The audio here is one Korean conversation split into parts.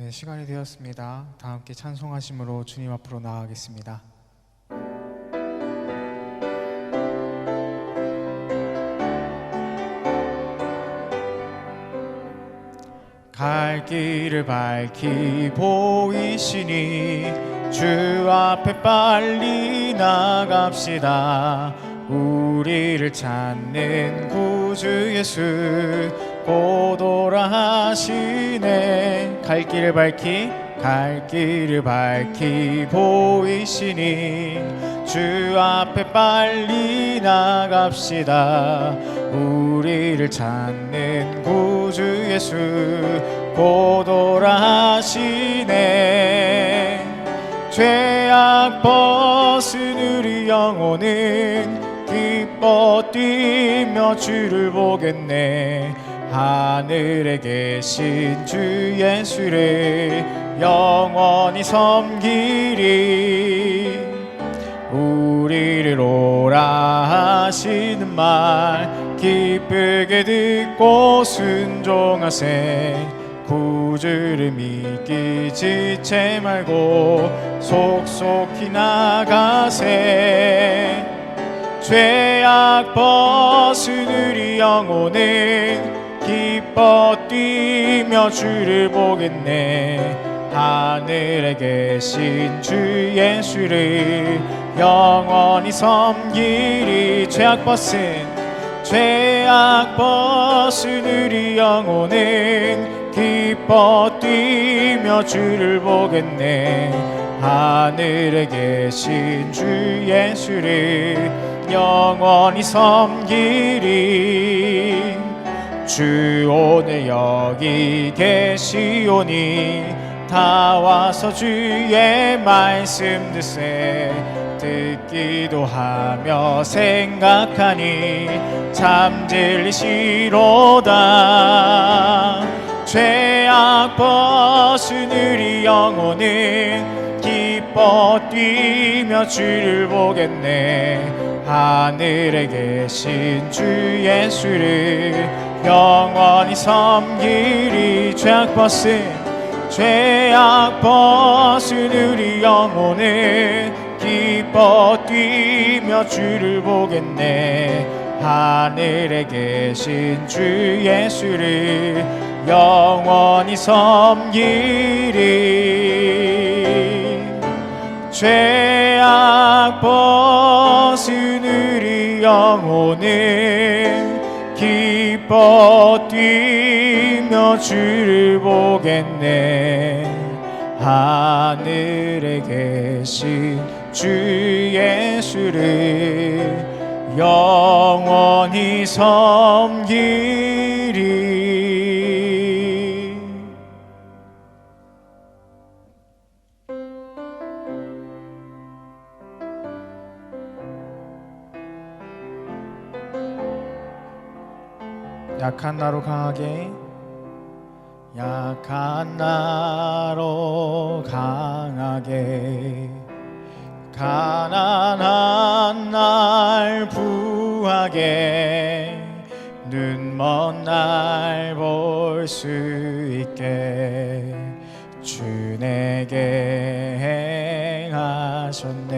네, 시간이 되었습니다. 다 함께 찬송하심으로 주님 앞으로 나아가겠습니다. 갈 길을 밝히 보이시니 주 앞에 빨리 나갑시다. 우리를 찾는 구주 예수 곧 오라 하시네. 갈 길을 밝히 보이시니 주 앞에 빨리 나갑시다. 우리를 찾는 구주 예수 곧 오라 하시네. 죄악 벗은 우리 영혼은 기뻐 뛰며 주를 보겠네. 하늘에 계신 주 예수를 영원히 섬기리. 우리를 오라 하시는 말 기쁘게 듣고 순종하세. 구주를 믿기 지체 말고 속속히 나가세. 죄악 벗은 우리 영혼은 기뻐 뛰며 주를 보겠네. 하늘에 계신 주 예수를 영원히 섬기리. 죄악 벗은 우리 영혼은 기뻐 뛰며 주를 보겠네. 하늘에 계신 주 예수를 영원히 섬기리. 주 오늘 여기 계시오니 다 와서 주의 말씀 듣세. 듣기도 하며 생각하니 참 진리시로다. 죄악 벗은 우리 영혼은 기뻐 뛰며 주를 보겠네. 하늘에 계신 주 예수를 영원히 섬기리. 죄악 벗은 우리 영혼은 기뻐 뛰며 주를 보겠네. 하늘에 계신 주 예수를 영원히 섬기리. 죄악 벗은 우리 영혼은 기뻐 뛰며 주를 보겠네. 하늘에 계신 주 예수를 영원히 섬기리. 약한 나로 강하게, 약한 나로 강하게, 가난한 날 부하게, 눈먼 날 볼 수 있게 주 내게 행하셨네.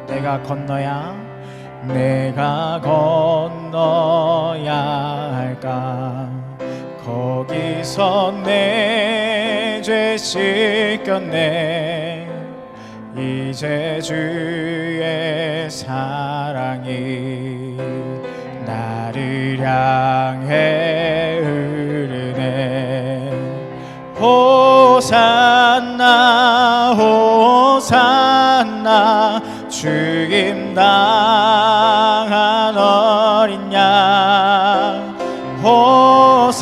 내가 건너야 할까? 거기서 내 죄 씻겼네. 이제 주의 사랑이 나를 향해 흐르네. 호산나 호산나 죽임 당한 어린 양. 호산나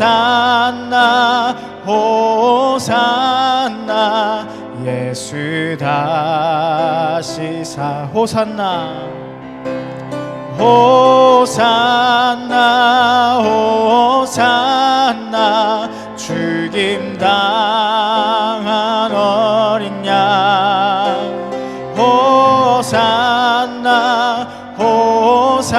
호산나 예수 다시 호산나 호산나 호산나 죽임 당한 어린 양. 호산나 호산나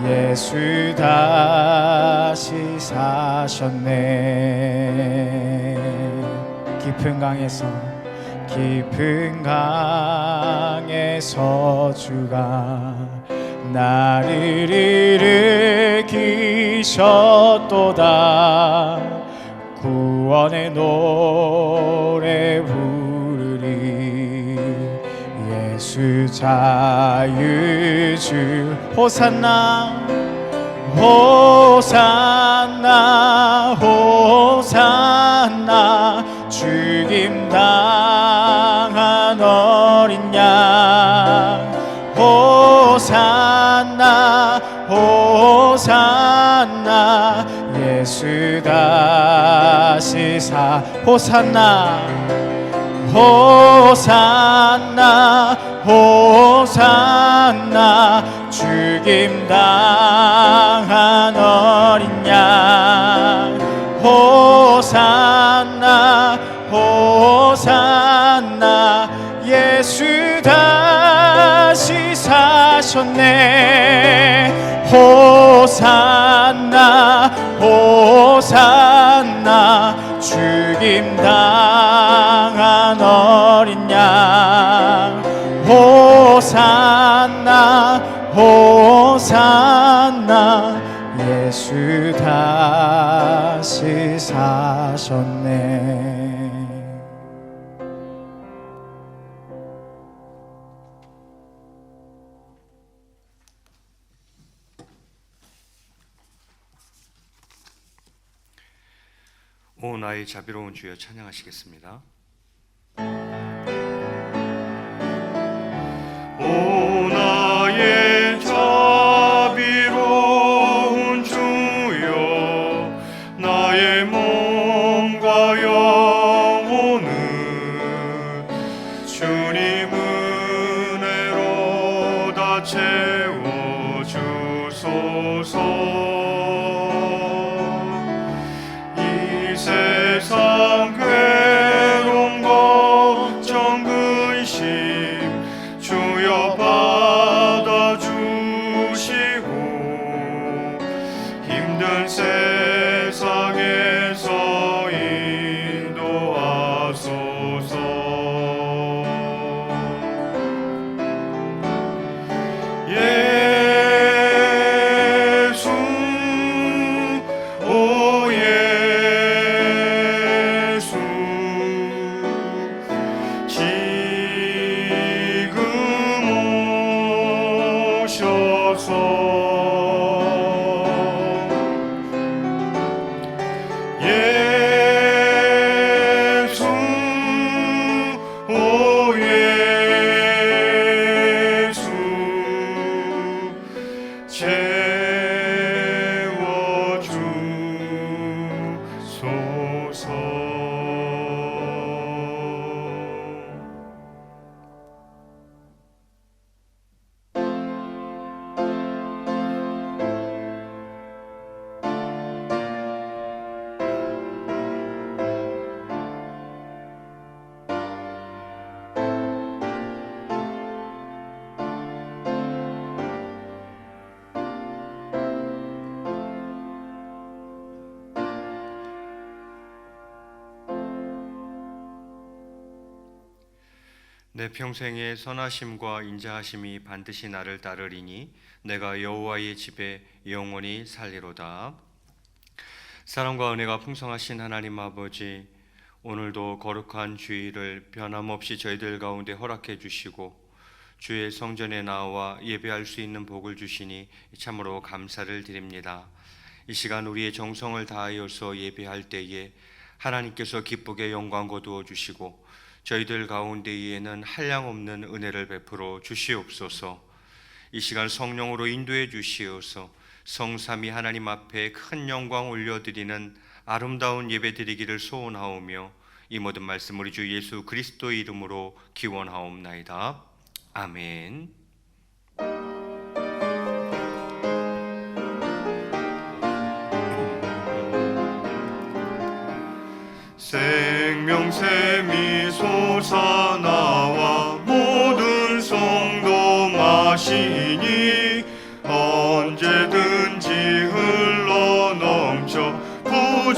예수 다시 사 사셨네. 깊은 강에서 주가 나를 일으키셨도다. 구원의 노래 부르리. 예수 자유주 호산나 호산나 호산나. 죽임당한 어린 양 호산나 호산나. 예수 다시 호산나 호산나 호산나. 죽임당한 어린 양 호산나 호산나. 예수 다시 사셨네. 호산나 호산나. 죽임당한 어린 양 호산나 호산나. 예수 다시 사셨네. 오 나의 자비로운 주여 찬양하시겠습니다. 오 나의 자비로운 주여 나의 몸과 영혼을 주님 은혜로 다 채워주소서. 세상 괴로움 걱정 근심 주여 받아주시고 힘든 세상에서 인도하소서. 예수 오 내 평생의 선하심과 인자하심이 반드시 나를 따르리니 내가 여호와의 집에 영원히 살리로다. 사랑과 은혜가 풍성하신 하나님 아버지, 오늘도 거룩한 주일을 변함없이 저희들 가운데 허락해 주시고 주의 성전에 나와 예배할 수 있는 복을 주시니 참으로 감사를 드립니다. 이 시간 우리의 정성을 다하여서 예배할 때에 하나님께서 기쁘게 영광 거두어 주시고 저희들 가운데에는 한량없는 은혜를 베풀어 주시옵소서. 이 시간 성령으로 인도해 주시어서 성삼위 하나님 앞에 큰 영광 올려드리는 아름다운 예배 드리기를 소원하오며 이 모든 말씀 우리 주 예수 그리스도의 이름으로 기원하옵나이다. 아멘. 생명샘이 솟아나와 모든 성도 마시니 언제든지 흘러넘쳐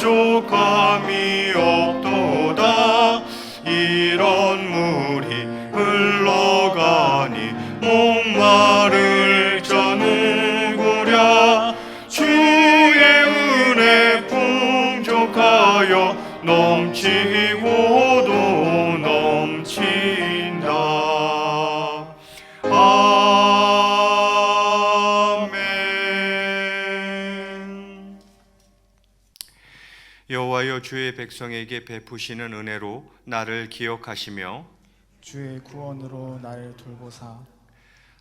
부족함이 없도다. 이런 물이 흘러가니 목마를 저 누구랴. 주의 은혜 풍족하여 넘치고도 넘친다. 아멘. 여호와여, 주의 백성에게 베푸시는 은혜로 나를 기억하시며 주의 구원으로 나를 돌보사.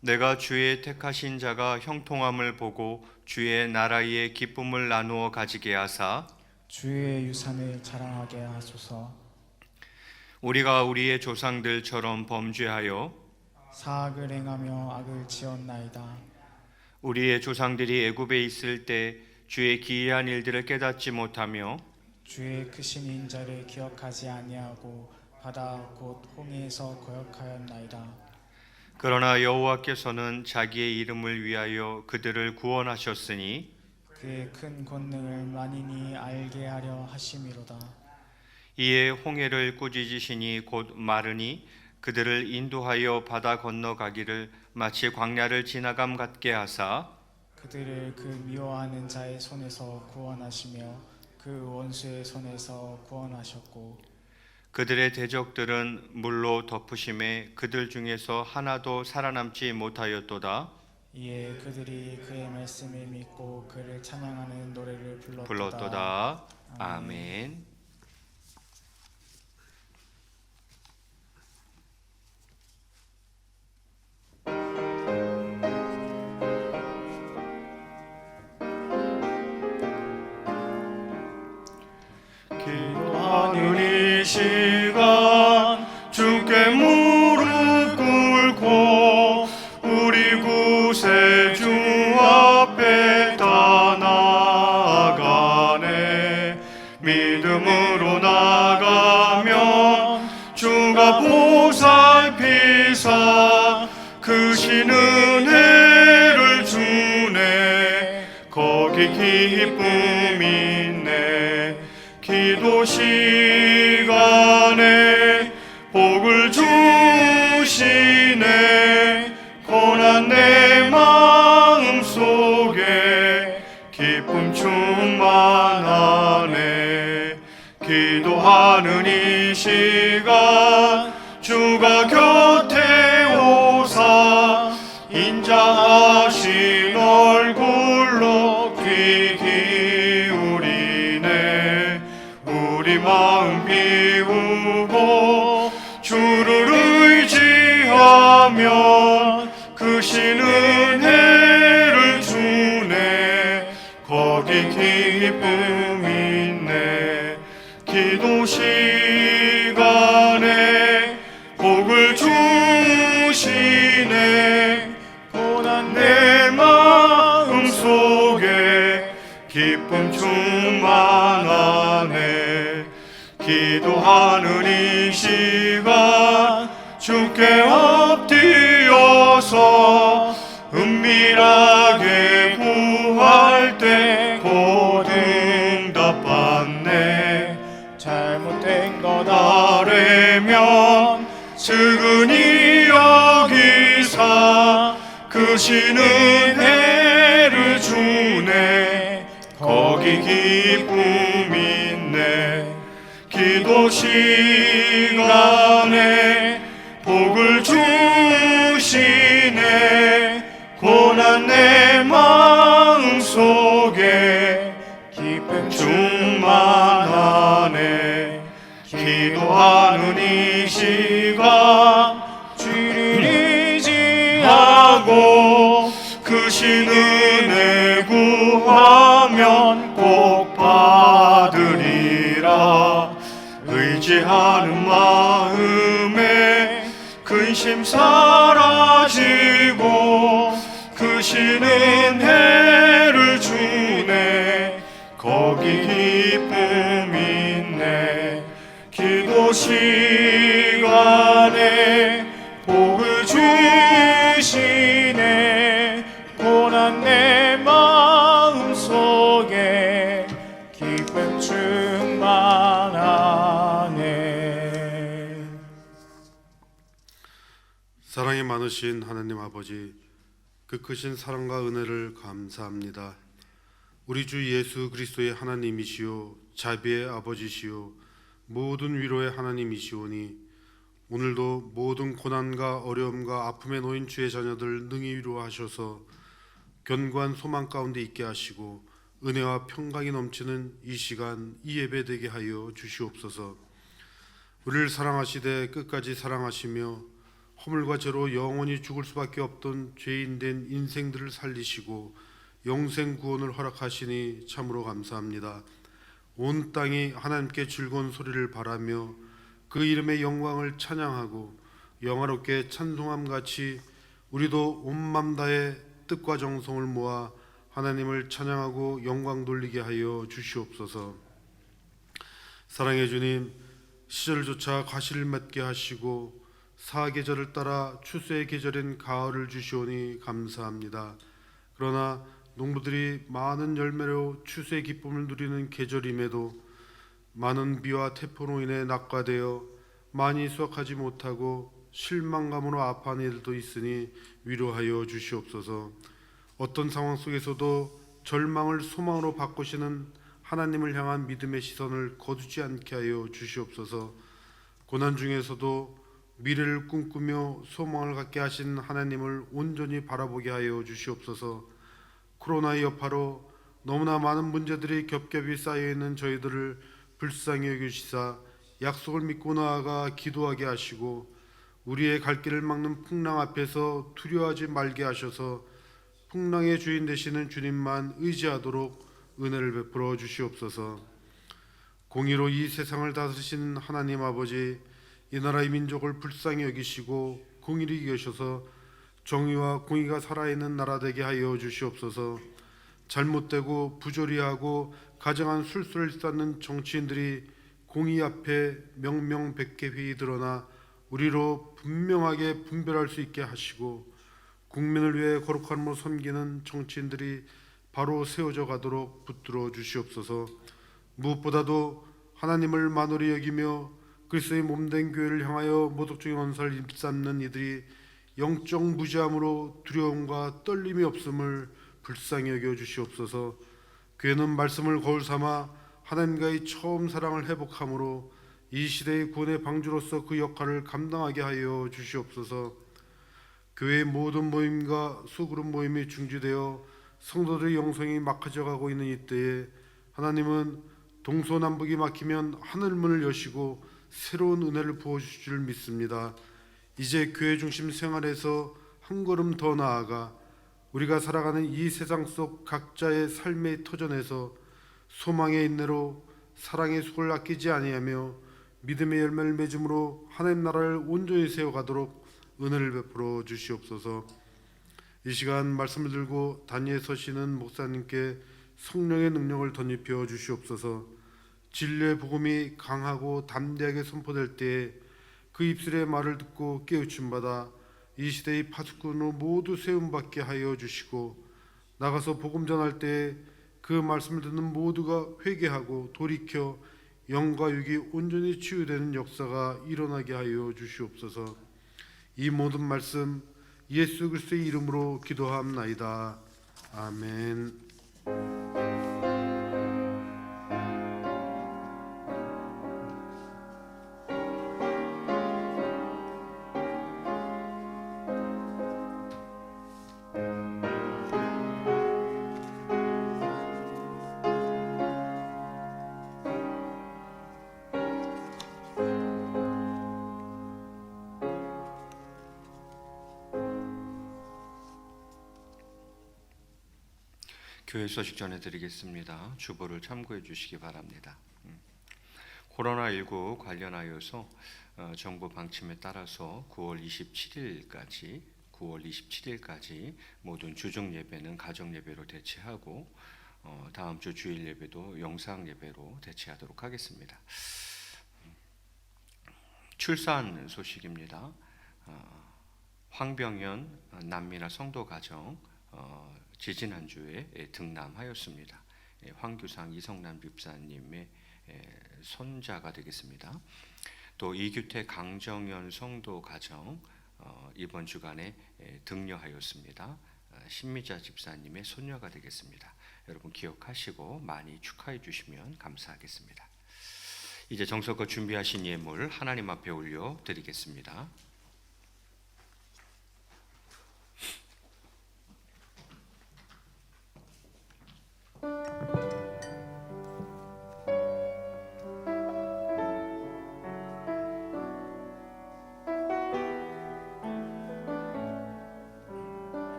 내가 주의 택하신 자가 형통함을 보고 주의 나라의 기쁨을 나누어 가지게 하사 주의 유산을 자랑하게 하소서. 우리가 우리의 조상들처럼 범죄하여 사악을 행하며 악을 지었나이다. 우리의 조상들이 애굽에 있을 때 주의 기이한 일들을 깨닫지 못하며 주의 크신 인자를 기억하지 아니하고 바다 곧 홍해에서 거역하였나이다. 그러나 여호와께서는 자기의 이름을 위하여 그들을 구원하셨으니 그의 큰 권능을 만인이 알게 하려 하심이로다. 이에 홍해를 꾸짖으시니 곧 마르니 그들을 인도하여 바다 건너가기를 마치 광야를 지나감 같게 하사 그들을 그 미워하는 자의 손에서 구원하시며 그 원수의 손에서 구원하셨고 그들의 대적들은 물로 덮으심에 그들 중에서 하나도 살아남지 못하였도다. 이에 그들이 그의 말씀을 믿고 그를 찬양하는 노래를 불렀도다. 아멘. 기도하는 이 시간 주께 무릎 꿇고 우리 구세주 앞에 다 나아가네. 믿음으로 나가면 주가 보살피사 크신 은혜를 주네. 거기 기쁨이 있네. 기도 시간에 복을 주시네. 고난 내 마음 속에 기쁨 충만하네. 기도하는 이 시간 주가 곁에 오사 인자하신 얼굴로 귀 기울이네. 우리 마음 비우고 주를 의지하면 크신 은혜를 주네. 거기 기쁨이 있네. 기도 시간에 복을 주시네. 고난 내 마음 속에 기쁨 충만하네. 기도하는 이 시간 주께 엎드려서 은밀하게 구할 때 곧 응답받네. 잘못된 것 아뢰면 측은히 여기사 크신 은혜를 주네. 거기 기쁨이 있네. 기도 시간에 복을 주시네. 고난 내 마음 속에 기쁨 충만하네. 기도하는 이 시간 주를 의지하고 크신 은혜 구하면 꼭 받으리라. 의지하는 마음에 근심 사라지고 크신 은혜를 주네. 거기 기쁨이 있네. 기도 시간에 복을 주시네. 고난 내 마음 속에 기쁨 기쁨 충만하네. 사랑이 많으신 하나님 아버지, 그 크신 사랑과 은혜를 감사합니다. 우리 주 예수 그리스도의 하나님이시요 자비의 아버지시요 모든 위로의 하나님이시오니 오늘도 모든 고난과 어려움과 아픔에 놓인 주의 자녀들 능히 위로하셔서 견고한 소망 가운데 있게 하시고 은혜와 평강이 넘치는 이 시간 이 예배 되게 하여 주시옵소서. 우리를 사랑하시되 끝까지 사랑하시며 허물과 죄로 영원히 죽을 수밖에 없던 죄인된 인생들을 살리시고 영생 구원을 허락하시니 참으로 감사합니다. 온 땅이 하나님께 즐거운 소리를 바라며 그 이름의 영광을 찬양하고 영화롭게 찬송함같이 우리도 온 맘 다해 뜻과 정성을 모아 하나님을 찬양하고 영광 돌리게 하여 주시옵소서. 사랑의 주님, 시절조차 과실을 맺게 하시고 사계절을 따라 추수의 계절인 가을을 주시오니 감사합니다. 그러나 농부들이 많은 열매로 추수의 기쁨을 누리는 계절임에도 많은 비와 태풍으로 인해 낙과되어 많이 수확하지 못하고 실망감으로 아파하는 이들도 있으니 위로하여 주시옵소서. 어떤 상황 속에서도 절망을 소망으로 바꾸시는 하나님을 향한 믿음의 시선을 거두지 않게 하여 주시옵소서. 고난 중에서도 미래를 꿈꾸며 소망을 갖게 하신 하나님을 온전히 바라보게 하여 주시옵소서. 코로나의 여파로 너무나 많은 문제들이 겹겹이 쌓여있는 저희들을 불쌍히 여기시사 약속을 믿고 나아가 기도하게 하시고 우리의 갈 길을 막는 풍랑 앞에서 두려워하지 말게 하셔서 풍랑의 주인 되시는 주님만 의지하도록 은혜를 베풀어 주시옵소서. 공의로 이 세상을 다스리시는 하나님 아버지, 이 나라의 민족을 불쌍히 여기시고 공의를 이겨셔서 정의와 공의가 살아있는 나라 되게 하여 주시옵소서. 잘못되고 부조리하고 가정한 술수를 쌓는 정치인들이 공의 앞에 명명백계히 드러나 우리로 분명하게 분별할 수 있게 하시고 국민을 위해 거룩함으로 섬기는 정치인들이 바로 세워져 가도록 붙들어 주시옵소서. 무엇보다도 하나님을 만홀히 여기며 그리스도의 몸된 교회를 향하여 모독적인 언사를 입삼는 이들이 영적 무지함으로 두려움과 떨림이 없음을 불쌍히 여겨 주시옵소서. 교회는 말씀을 거울 삼아 하나님과의 처음 사랑을 회복함으로 이 시대의 구원의 방주로서 그 역할을 감당하게 하여 주시옵소서. 교회의 모든 모임과 소그룹 모임이 중지되어 성도들의 영성이 막혀져가고 있는 이때에 하나님은 동서남북이 막히면 하늘문을 여시고 새로운 은혜를 부어주실 줄 믿습니다. 이제 교회 중심 생활에서 한 걸음 더 나아가 우리가 살아가는 이 세상 속 각자의 삶의 터전에서 소망의 인내로 사랑의 속을 아끼지 아니하며 믿음의 열매를 맺음으로 하나님 나라를 온전히 세워가도록 은혜를 베풀어 주시옵소서. 이 시간 말씀을 들고 단위에 서시는 목사님께 성령의 능력을 덧입혀 주시옵소서. 진리의 복음이 강하고 담대하게 선포될 때에 그 입술의 말을 듣고 깨우침 받아 이 시대의 파수꾼으로 모두 세움받게 하여 주시고 나가서 복음 전할 때에 그 말씀을 듣는 모두가 회개하고 돌이켜 영과 육이 온전히 치유되는 역사가 일어나게 하여 주시옵소서. 이 모든 말씀 예수 그리스도의 이름으로 기도함나이다. 아멘. 교회 소식 전해드리겠습니다. 주보를 참고해 주시기 바랍니다. 코로나19 관련하여서 정부 방침에 따라서 9월 27일까지 모든 주중 예배는 가정 예배로 대체하고 다음 주 주일 예배도 영상 예배로 대체하도록 하겠습니다. 출산 소식입니다. 황병현 난미나 성도 가정 지지난주에 등남하였습니다. 황규상 이성남 집사님의 손자가 되겠습니다. 또 이규태 강정현 성도 가정 이번 주간에 등려하였습니다. 신미자 집사님의 손녀가 되겠습니다. 여러분 기억하시고 많이 축하해 주시면 감사하겠습니다. 이제 정성껏 준비하신 예물 하나님 앞에 올려 드리겠습니다.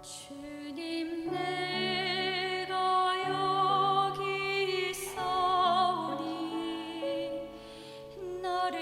주님 내가 여기 있사오니 나를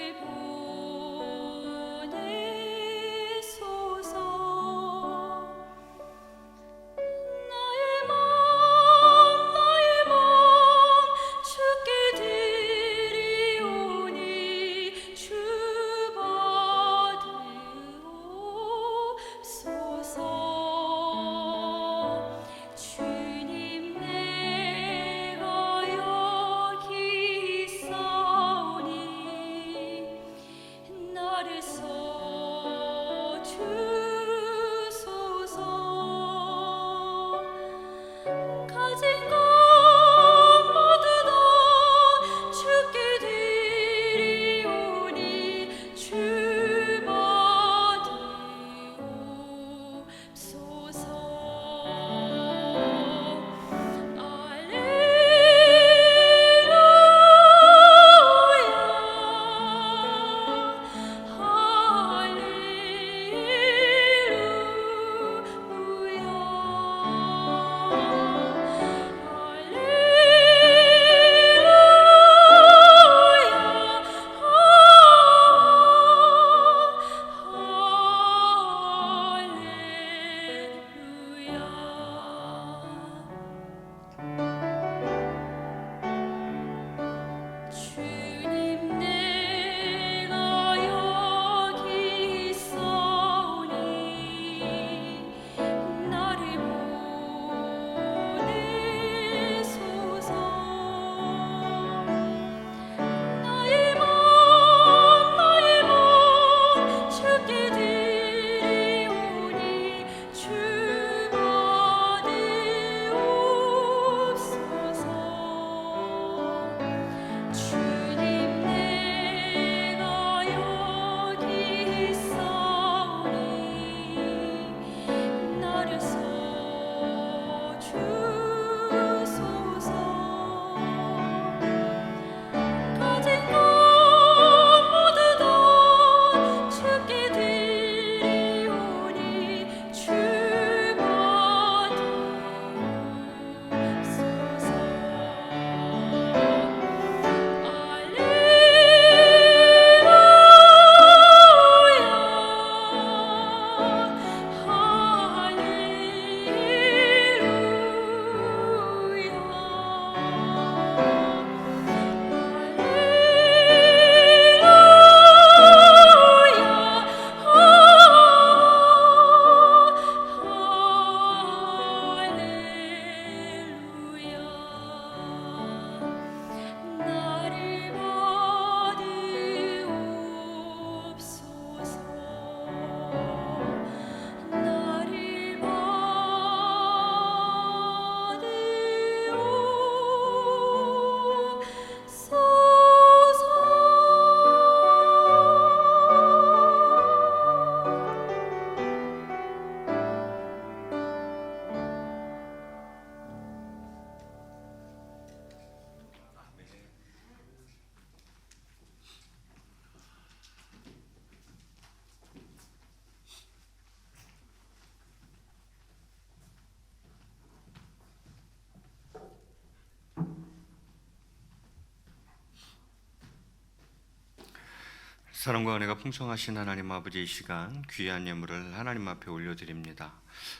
사랑과 은혜가 풍성하신 하나님 아버지, 이 시간 귀한 예물을 하나님 앞에 올려드립니다.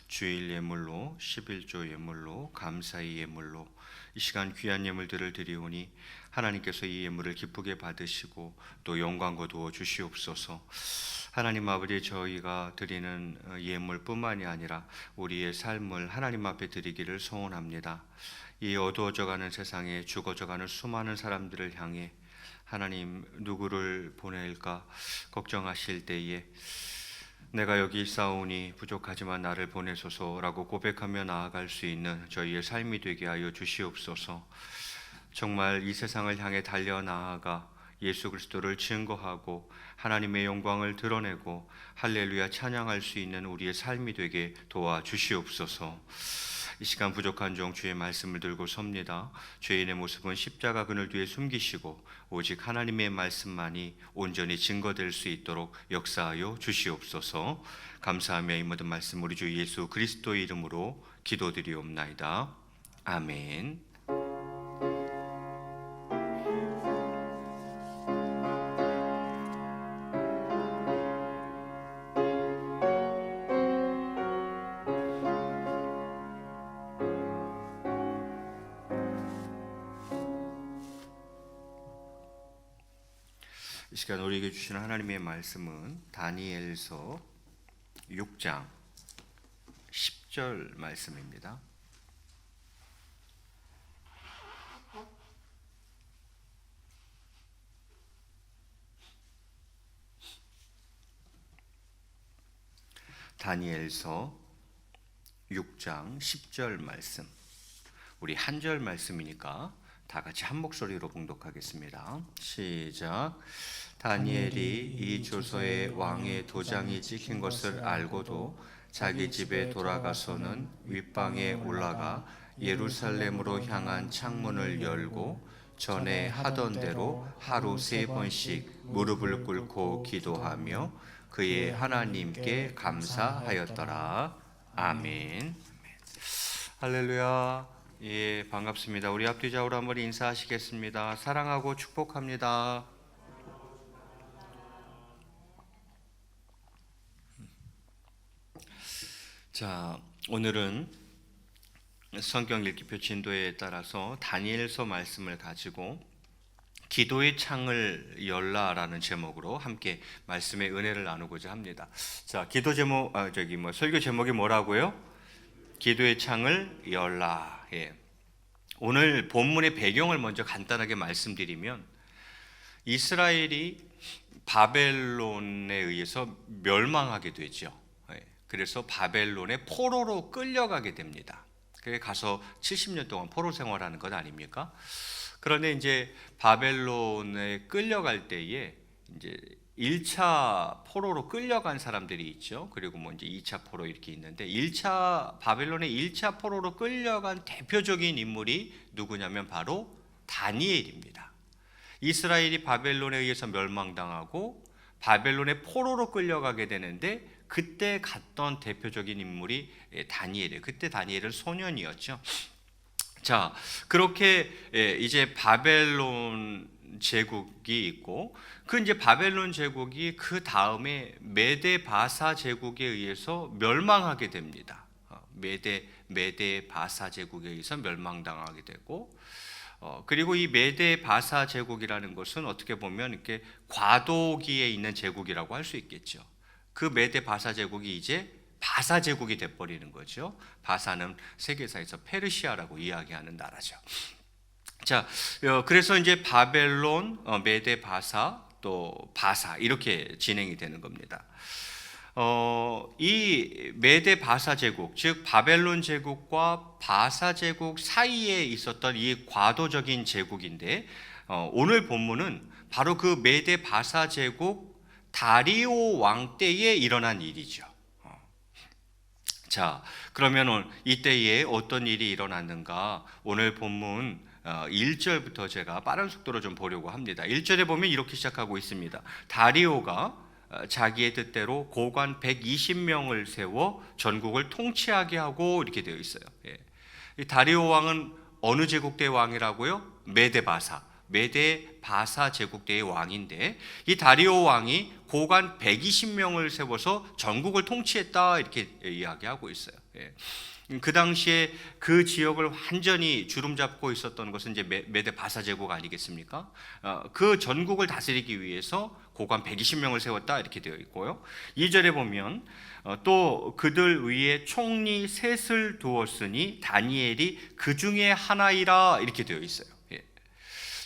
주일 예물로, 11조 예물로, 감사의 예물로 이 시간 귀한 예물들을 드리오니 하나님께서 이 예물을 기쁘게 받으시고 또 영광 거두어 주시옵소서. 하나님 아버지, 저희가 드리는 예물뿐만이 아니라 우리의 삶을 하나님 앞에 드리기를 소원합니다. 이 어두워져가는 세상에 죽어져가는 수많은 사람들을 향해 하나님, 누구를 보낼까 걱정하실 때에 내가 여기 있사오니 부족하지만 나를 보내소서라고 고백하며 나아갈 수 있는 저희의 삶이 되게 하여 주시옵소서. 정말 이 세상을 향해 달려나아가 예수 그리스도를 증거하고 하나님의 영광을 드러내고 할렐루야 찬양할 수 있는 우리의 삶이 되게 도와주시옵소서. 이 시간 부족한 종 주의 말씀을 들고 섭니다. 죄인의 모습은 십자가 그늘 뒤에 숨기시고 오직 하나님의 말씀만이 온전히 증거될 수 있도록 역사하여 주시옵소서. 감사하며 이 모든 말씀 우리 주 예수 그리스도의 이름으로 기도드리옵나이다. 아멘. 이 시간 우리에게 주시는 하나님의 말씀은 다니엘서 6장 10절 말씀입니다. 다니엘서 6장 10절 말씀. 우리 한 절 말씀이니까 다 같이 한 목소리로 봉독하겠습니다. 시작. 다니엘이 이 조서에 왕의 도장이 찍힌 것을 알고도 자기 집에 돌아가서는 윗방에 올라가 예루살렘으로 향한 창문을 열고 전에 하던 대로 하루 3번씩 무릎을 꿇고 기도하며 그의 하나님께 감사하였더라. 아멘. 할렐루야. 예, 반갑습니다. 우리 앞뒤 좌우로 한번 인사하시겠습니다. 사랑하고 축복합니다. 자, 오늘은 성경 읽기표 진도에 따라서 다니엘서 말씀을 가지고 기도의 창을 열라라는 제목으로 함께 말씀의 은혜를 나누고자 합니다. 자, 기도 제목 설교 제목이 뭐라고요? 기도의 창을 열라. 예. 오늘 본문의 배경을 먼저 간단하게 말씀드리면 이스라엘이 바벨론에 의해서 멸망하게 되죠. 예. 그래서 바벨론의 포로로 끌려가게 됩니다. 그래 가서 70년 동안 포로 생활하는 것 아닙니까? 그런데 이제 바벨론에 끌려갈 때에 이제 1차 포로로 끌려간 사람들이 있죠. 그리고 뭐 이제 2차 포로 이렇게 있는데 바벨론의 1차 포로로 끌려간 대표적인 인물이 누구냐면 바로 다니엘입니다. 이스라엘이 바벨론에 의해서 멸망당하고 바벨론의 포로로 끌려가게 되는데 그때 갔던 대표적인 인물이 다니엘이에요. 그때 다니엘은 소년이었죠. 자, 그렇게 이제 바벨론 제국이 있고 그 이제 바벨론 제국이 그 다음에 메데 바사 제국에 의해서 멸망하게 됩니다. 메데 바사 제국에 의해서 멸망당하게 되고 그리고 이 메데 바사 제국이라는 것은 어떻게 보면 이렇게 과도기에 있는 제국이라고 할 수 있겠죠. 그 메데 바사 제국이 이제 바사 제국이 돼버리는 거죠. 바사는 세계사에서 페르시아라고 이야기하는 나라죠. 자, 그래서 이제 바벨론, 메데 바사, 또 바사 이렇게 진행이 되는 겁니다. 이 메데 바사 제국, 즉 바벨론 제국과 바사 제국 사이에 있었던 이 과도적인 제국인데 오늘 본문은 바로 그 메데 바사 제국 다리오 왕 때에 일어난 일이죠. 자, 그러면 이때에 어떤 일이 일어났는가? 오늘 본문 1절부터 제가 빠른 속도로 좀 보려고 합니다. 1절에 보면 이렇게 시작하고 있습니다. 다리오가 자기의 뜻대로 고관 120명을 세워 전국을 통치하게 하고 이렇게 되어 있어요. 이 다리오 왕은 어느 제국 때 왕이라고요? 메데바사. 메데 바사 제국 때의 왕인데, 이 다리오 왕이 고관 120명을 세워서 전국을 통치했다 이렇게 이야기하고 있어요. 그 당시에 그 지역을 완전히 주름 잡고 있었던 것은 이제 메데 바사 제국 아니겠습니까? 그 전국을 다스리기 위해서 고관 120명을 세웠다 이렇게 되어 있고요. 2절에 보면 또 그들 위에 총리 셋을 두었으니 다니엘이 그 중에 하나이라 이렇게 되어 있어요.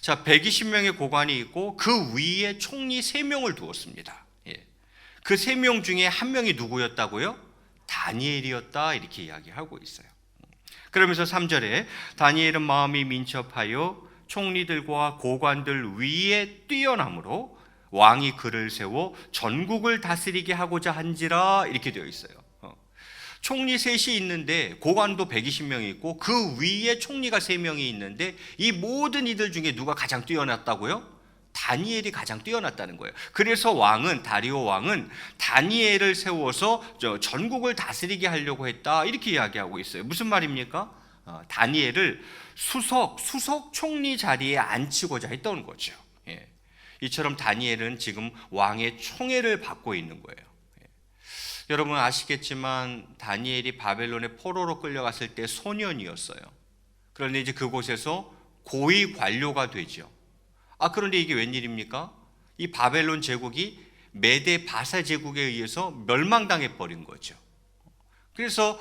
자, 120명의 고관이 있고 그 위에 총리 3명을 두었습니다. 그 3명 중에 한 명이 누구였다고요? 다니엘이었다 이렇게 이야기하고 있어요. 그러면서 3절에 다니엘은 마음이 민첩하여 총리들과 고관들 위에 뛰어남으로 왕이 그를 세워 전국을 다스리게 하고자 한지라 이렇게 되어 있어요. 총리 셋이 있는데 고관도 120명이 있고 그 위에 총리가 3명이 있는데 이 모든 이들 중에 누가 가장 뛰어났다고요? 다니엘이 가장 뛰어났다는 거예요. 그래서 다리오 왕은 다니엘을 세워서 전국을 다스리게 하려고 했다 이렇게 이야기하고 있어요. 무슨 말입니까? 다니엘을 수석 총리 자리에 앉히고자 했던 거죠. 이처럼 다니엘은 지금 왕의 총애를 받고 있는 거예요. 여러분 아시겠지만 다니엘이 바벨론의 포로로 끌려갔을 때 소년이었어요. 그런데 이제 그곳에서 고위 관료가 되죠. 그런데 이게 웬일입니까? 이 바벨론 제국이 메데 바사 제국에 의해서 멸망당해 버린 거죠. 그래서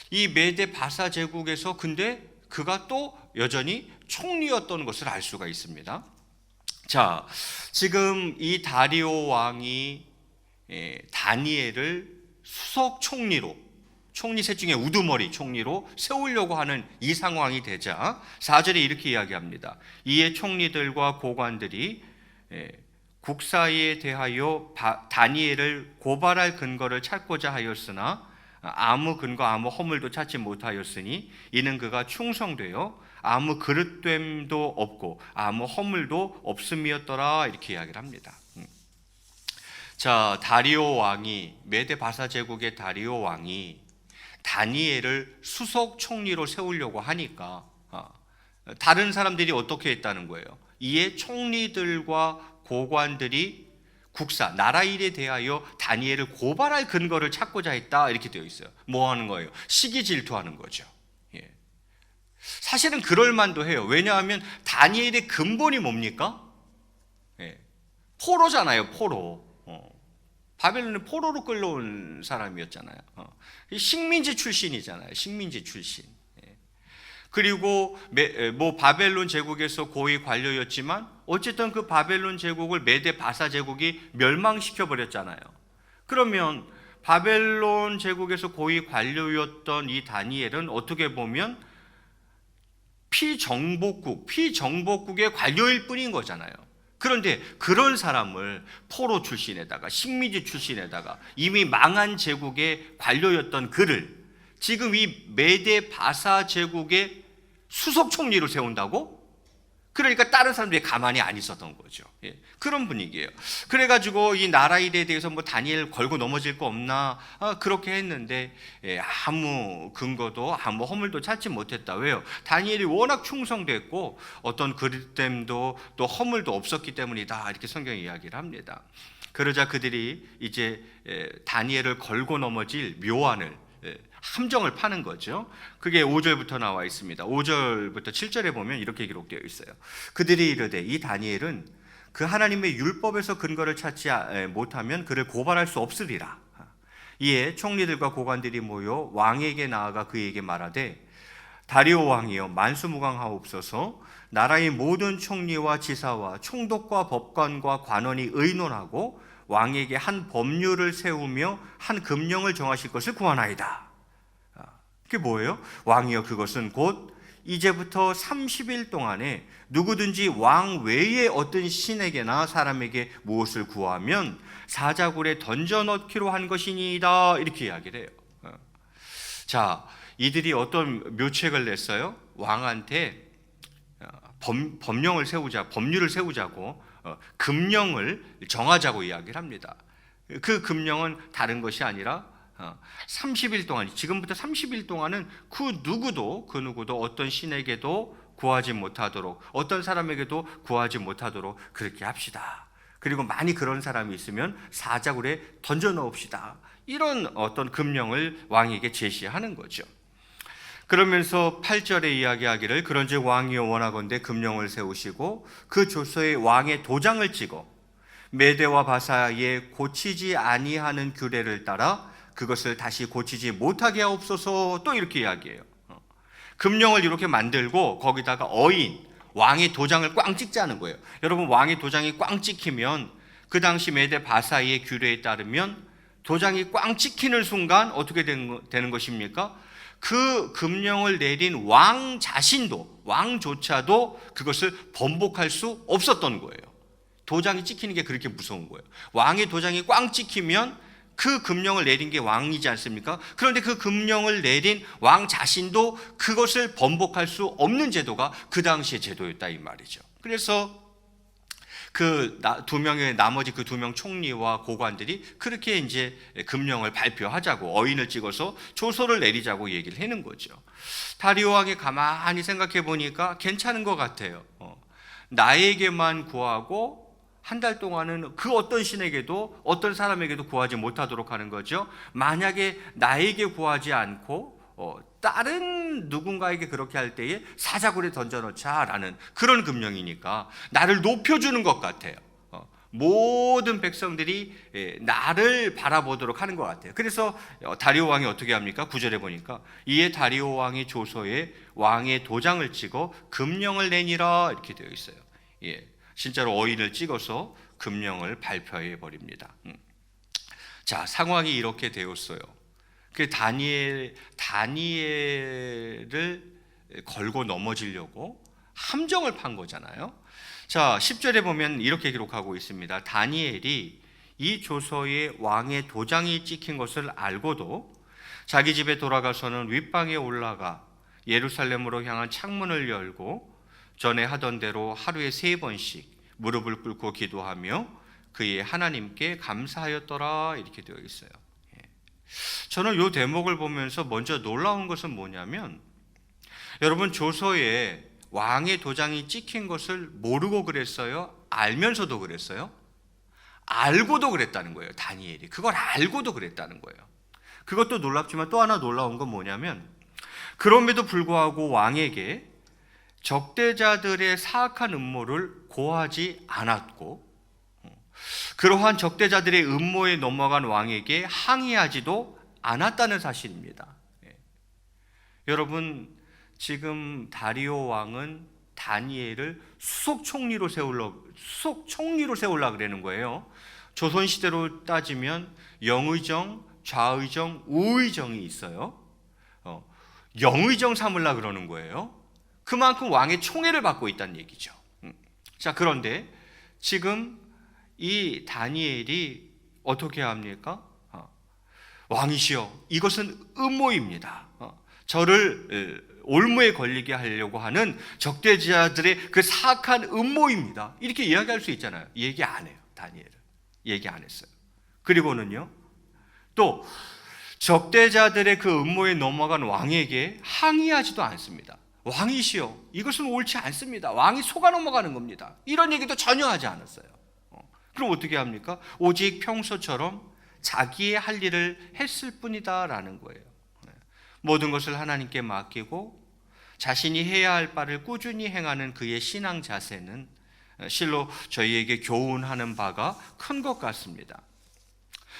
이 메데 바사 제국에서 근데 그가 또 여전히 총리였던 것을 알 수가 있습니다. 자, 지금 이 다리오 왕이 다니엘을 수석 총리로, 총리 셋 중에 우두머리 총리로 세우려고 하는 이 상황이 되자 4절에 이렇게 이야기합니다. 이에 총리들과 고관들이 국사에 대하여 다니엘을 고발할 근거를 찾고자 하였으나 아무 근거 아무 허물도 찾지 못하였으니 이는 그가 충성되어 아무 그릇됨도 없고 아무 허물도 없음이었더라 이렇게 이야기를 합니다. 자, 다리오 왕이 메데 바사 제국의 다리오 왕이 다니엘을 수석 총리로 세우려고 하니까 다른 사람들이 어떻게 했다는 거예요? 이에 총리들과 고관들이 나라 일에 대하여 다니엘을 고발할 근거를 찾고자 했다 이렇게 되어 있어요. 뭐 하는 거예요? 시기 질투하는 거죠. 사실은 그럴 만도 해요. 왜냐하면 다니엘의 근본이 뭡니까? 포로잖아요. 포로. 바벨론의 포로로 끌려온 사람이었잖아요. 식민지 출신이잖아요. 식민지 출신. 그리고 바벨론 제국에서 고위 관료였지만 어쨌든 그 바벨론 제국을 메데 바사 제국이 멸망시켜 버렸잖아요. 그러면 바벨론 제국에서 고위 관료였던 이 다니엘은 어떻게 보면 피정복국의 관료일 뿐인 거잖아요. 그런데 그런 사람을 포로 출신에다가 식민지 출신에다가 이미 망한 제국의 관료였던 그를 지금 이 메데 바사 제국의 수석 총리로 세운다고? 그러니까 다른 사람들이 가만히 안 있었던 거죠. 그런 분위기예요. 그래가지고 이 나라 일에 대해서 뭐 다니엘 걸고 넘어질 거 없나 그렇게 했는데 아무 근거도 아무 허물도 찾지 못했다. 왜요? 다니엘이 워낙 충성됐고 어떤 그릇됨도 또 허물도 없었기 때문이다. 이렇게 성경이 이야기를 합니다. 그러자 그들이 이제 다니엘을 걸고 넘어질 묘안을 함정을 파는 거죠. 그게 5절부터 나와 있습니다. 5절부터 7절에 보면 이렇게 기록되어 있어요. 그들이 이르되 이 다니엘은 그 하나님의 율법에서 근거를 찾지 못하면 그를 고발할 수 없으리라. 이에 총리들과 고관들이 모여 왕에게 나아가 그에게 말하되 다리오 왕이여 만수무강하옵소서. 나라의 모든 총리와 지사와 총독과 법관과 관원이 의논하고 왕에게 한 법률을 세우며 한 금령을 정하실 것을 구하나이다. 그게 뭐예요? 왕이여 그것은 곧 이제부터 30일 동안에 누구든지 왕 외에 어떤 신에게나 사람에게 무엇을 구하면 사자굴에 던져 넣기로 한 것이니이다. 이렇게 이야기를 해요. 자, 이들이 어떤 묘책을 냈어요? 왕한테 법령을 세우자, 법률을 세우자고 금령을 정하자고 이야기를 합니다. 그 금령은 다른 것이 아니라 30일 동안, 지금부터 30일 동안은 그 누구도 어떤 신에게도 구하지 못하도록, 어떤 사람에게도 구하지 못하도록 그렇게 합시다. 그리고 많이 그런 사람이 있으면 사자굴에 던져 넣읍시다. 이런 어떤 금령을 왕에게 제시하는 거죠. 그러면서 8절에 이야기하기를 그런즉 왕이여 원하건대 금령을 세우시고 그 조서에 왕의 도장을 찍어 메대와 바사에 고치지 아니하는 규례를 따라 그것을 다시 고치지 못하게 하옵소서. 또 이렇게 이야기해요. 금령을 이렇게 만들고 거기다가 어인, 왕의 도장을 꽝 찍자는 거예요. 여러분, 왕의 도장이 꽝 찍히면 그 당시 메대 바사의 규례에 따르면 도장이 꽝 찍히는 순간 어떻게 되는 것입니까? 그 금령을 내린 왕 자신도, 왕조차도 그것을 번복할 수 없었던 거예요. 도장이 찍히는 게 그렇게 무서운 거예요. 왕의 도장이 꽝 찍히면 그 금령을 내린 게 왕이지 않습니까? 그런데 그 금령을 내린 왕 자신도 그것을 번복할 수 없는 제도가 그 당시의 제도였다 이 말이죠. 그래서 나머지 그 두 명 총리와 고관들이 그렇게 이제 금령을 발표하자고, 어인을 찍어서 조서를 내리자고 얘기를 하는 거죠. 다리오 왕이 가만히 생각해 보니까 괜찮은 것 같아요. 나에게만 구하고 한 달 동안은 그 어떤 신에게도 어떤 사람에게도 구하지 못하도록 하는 거죠. 만약에 나에게 구하지 않고 다른 누군가에게 그렇게 할 때에 사자굴에 던져놓자라는 그런 금령이니까 나를 높여주는 것 같아요. 모든 백성들이 나를 바라보도록 하는 것 같아요. 그래서 다리오 왕이 어떻게 합니까? 9절에 보니까 이에 다리오 왕이 조서에 왕의 도장을 찍어 금령을 내니라 이렇게 되어 있어요. 예, 진짜로 어인을 찍어서 금령을 발표해 버립니다. 자, 상황이 이렇게 되었어요. 그 다니엘을 걸고 넘어지려고 함정을 판 거잖아요. 자, 10절에 보면 이렇게 기록하고 있습니다. 다니엘이 이 조서에 왕의 도장이 찍힌 것을 알고도 자기 집에 돌아가서는 윗방에 올라가 예루살렘으로 향한 창문을 열고 전에 하던 대로 하루에 3번씩 무릎을 꿇고 기도하며 그의 하나님께 감사하였더라 이렇게 되어 있어요. 저는 이 대목을 보면서 먼저 놀라운 것은 뭐냐면, 여러분, 조서에 왕의 도장이 찍힌 것을 모르고 그랬어요? 알면서도 그랬어요? 알고도 그랬다는 거예요. 다니엘이 그걸 알고도 그랬다는 거예요. 그것도 놀랍지만 또 하나 놀라운 건 뭐냐면, 그럼에도 불구하고 왕에게 적대자들의 사악한 음모를 고하지 않았고, 그러한 적대자들의 음모에 넘어간 왕에게 항의하지도 않았다는 사실입니다. 여러분, 지금 다리오 왕은 다니엘을 수석 총리로 세우려고 그러는 거예요. 조선시대로 따지면 영의정, 좌의정, 우의정이 있어요. 영의정 삼으려고 그러는 거예요. 그만큼 왕의 총애를 받고 있다는 얘기죠. 자, 그런데 지금 이 다니엘이 어떻게 합니까? 왕이시여, 이것은 음모입니다. 저를 올무에 걸리게 하려고 하는 적대자들의 그 사악한 음모입니다. 이렇게 이야기할 수 있잖아요. 얘기 안 해요. 다니엘은 얘기 안 했어요. 그리고는요, 또 적대자들의 그 음모에 넘어간 왕에게 항의하지도 않습니다. 왕이시여, 이것은 옳지 않습니다. 왕이 속아 넘어가는 겁니다. 이런 얘기도 전혀 하지 않았어요. 그럼 어떻게 합니까? 오직 평소처럼 자기의 할 일을 했을 뿐이다라는 거예요. 모든 것을 하나님께 맡기고 자신이 해야 할 바를 꾸준히 행하는 그의 신앙 자세는 실로 저희에게 교훈하는 바가 큰 것 같습니다.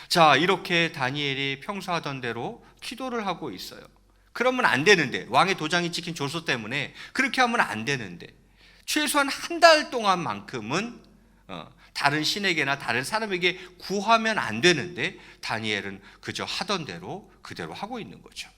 자, 이렇게 다니엘이 평소 하던 대로 기도를 하고 있어요. 그러면 안 되는데, 왕의 도장이 찍힌 조서 때문에 그렇게 하면 안 되는데, 최소한 한 달 동안만큼은 다른 신에게나 다른 사람에게 구하면 안 되는데 다니엘은 그저 하던 대로 그대로 하고 있는 거죠.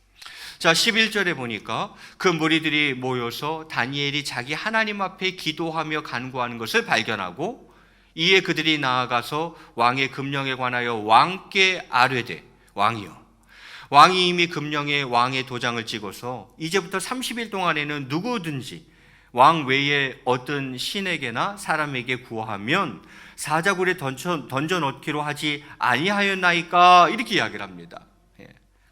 자, 11절에 보니까 그 무리들이 모여서 다니엘이 자기 하나님 앞에 기도하며 간구하는 것을 발견하고, 이에 그들이 나아가서 왕의 금령에 관하여 왕께 아뢰되, 왕이여, 왕이 이미 금령에 왕의 도장을 찍어서 이제부터 30일 동안에는 누구든지 왕 외에 어떤 신에게나 사람에게 구하면 사자굴에 던져 넣기로 하지 아니하였나이까, 이렇게 이야기를 합니다.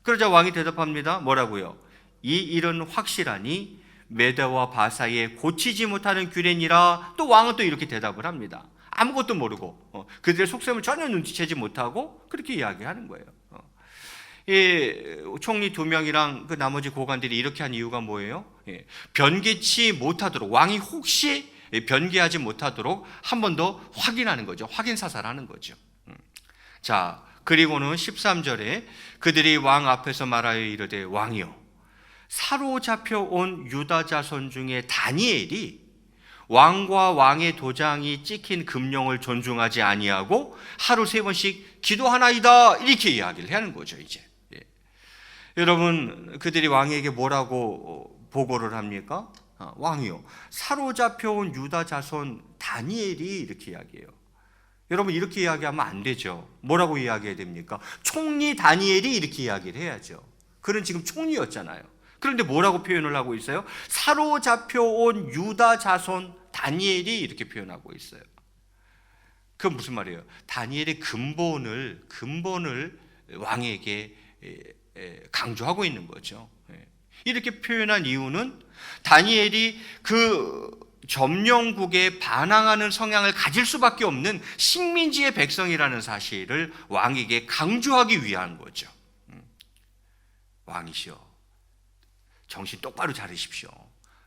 그러자 왕이 대답합니다. 뭐라고요? 이 일은 확실하니 메대와 바사에 고치지 못하는 규례니라. 또 왕은 또 이렇게 대답을 합니다. 아무것도 모르고 그들의 속셈을 전혀 눈치채지 못하고 그렇게 이야기하는 거예요. 총리 2명이랑 그 나머지 고관들이 이렇게 한 이유가 뭐예요? 변개치 못하도록, 왕이 혹시 변개하지 못하도록 한 번 더 확인하는 거죠. 확인 사살하는 거죠. 자, 그리고는 13절에 그들이 왕 앞에서 말하여 이르되 왕이여, 사로잡혀 온 유다 자손 중에 다니엘이 왕과 왕의 도장이 찍힌 금령을 존중하지 아니하고 하루 3번씩 기도하나이다, 이렇게 이야기를 하는 거죠. 이제 여러분, 그들이 왕에게 뭐라고 보고를 합니까? 왕이요, 사로잡혀 온 유다 자손 다니엘이, 이렇게 이야기해요. 여러분, 이렇게 이야기하면 안 되죠. 뭐라고 이야기해야 됩니까? 총리 다니엘이, 이렇게 이야기를 해야죠. 그는 지금 총리였잖아요. 그런데 뭐라고 표현을 하고 있어요? 사로잡혀 온 유다 자손 다니엘이, 이렇게 표현하고 있어요. 그건 무슨 말이에요? 다니엘의 근본을 왕에게 강조하고 있는 거죠. 이렇게 표현한 이유는 다니엘이 그 점령국에 반항하는 성향을 가질 수밖에 없는 식민지의 백성이라는 사실을 왕에게 강조하기 위한 거죠. 왕이시여, 정신 똑바로 차리십시오.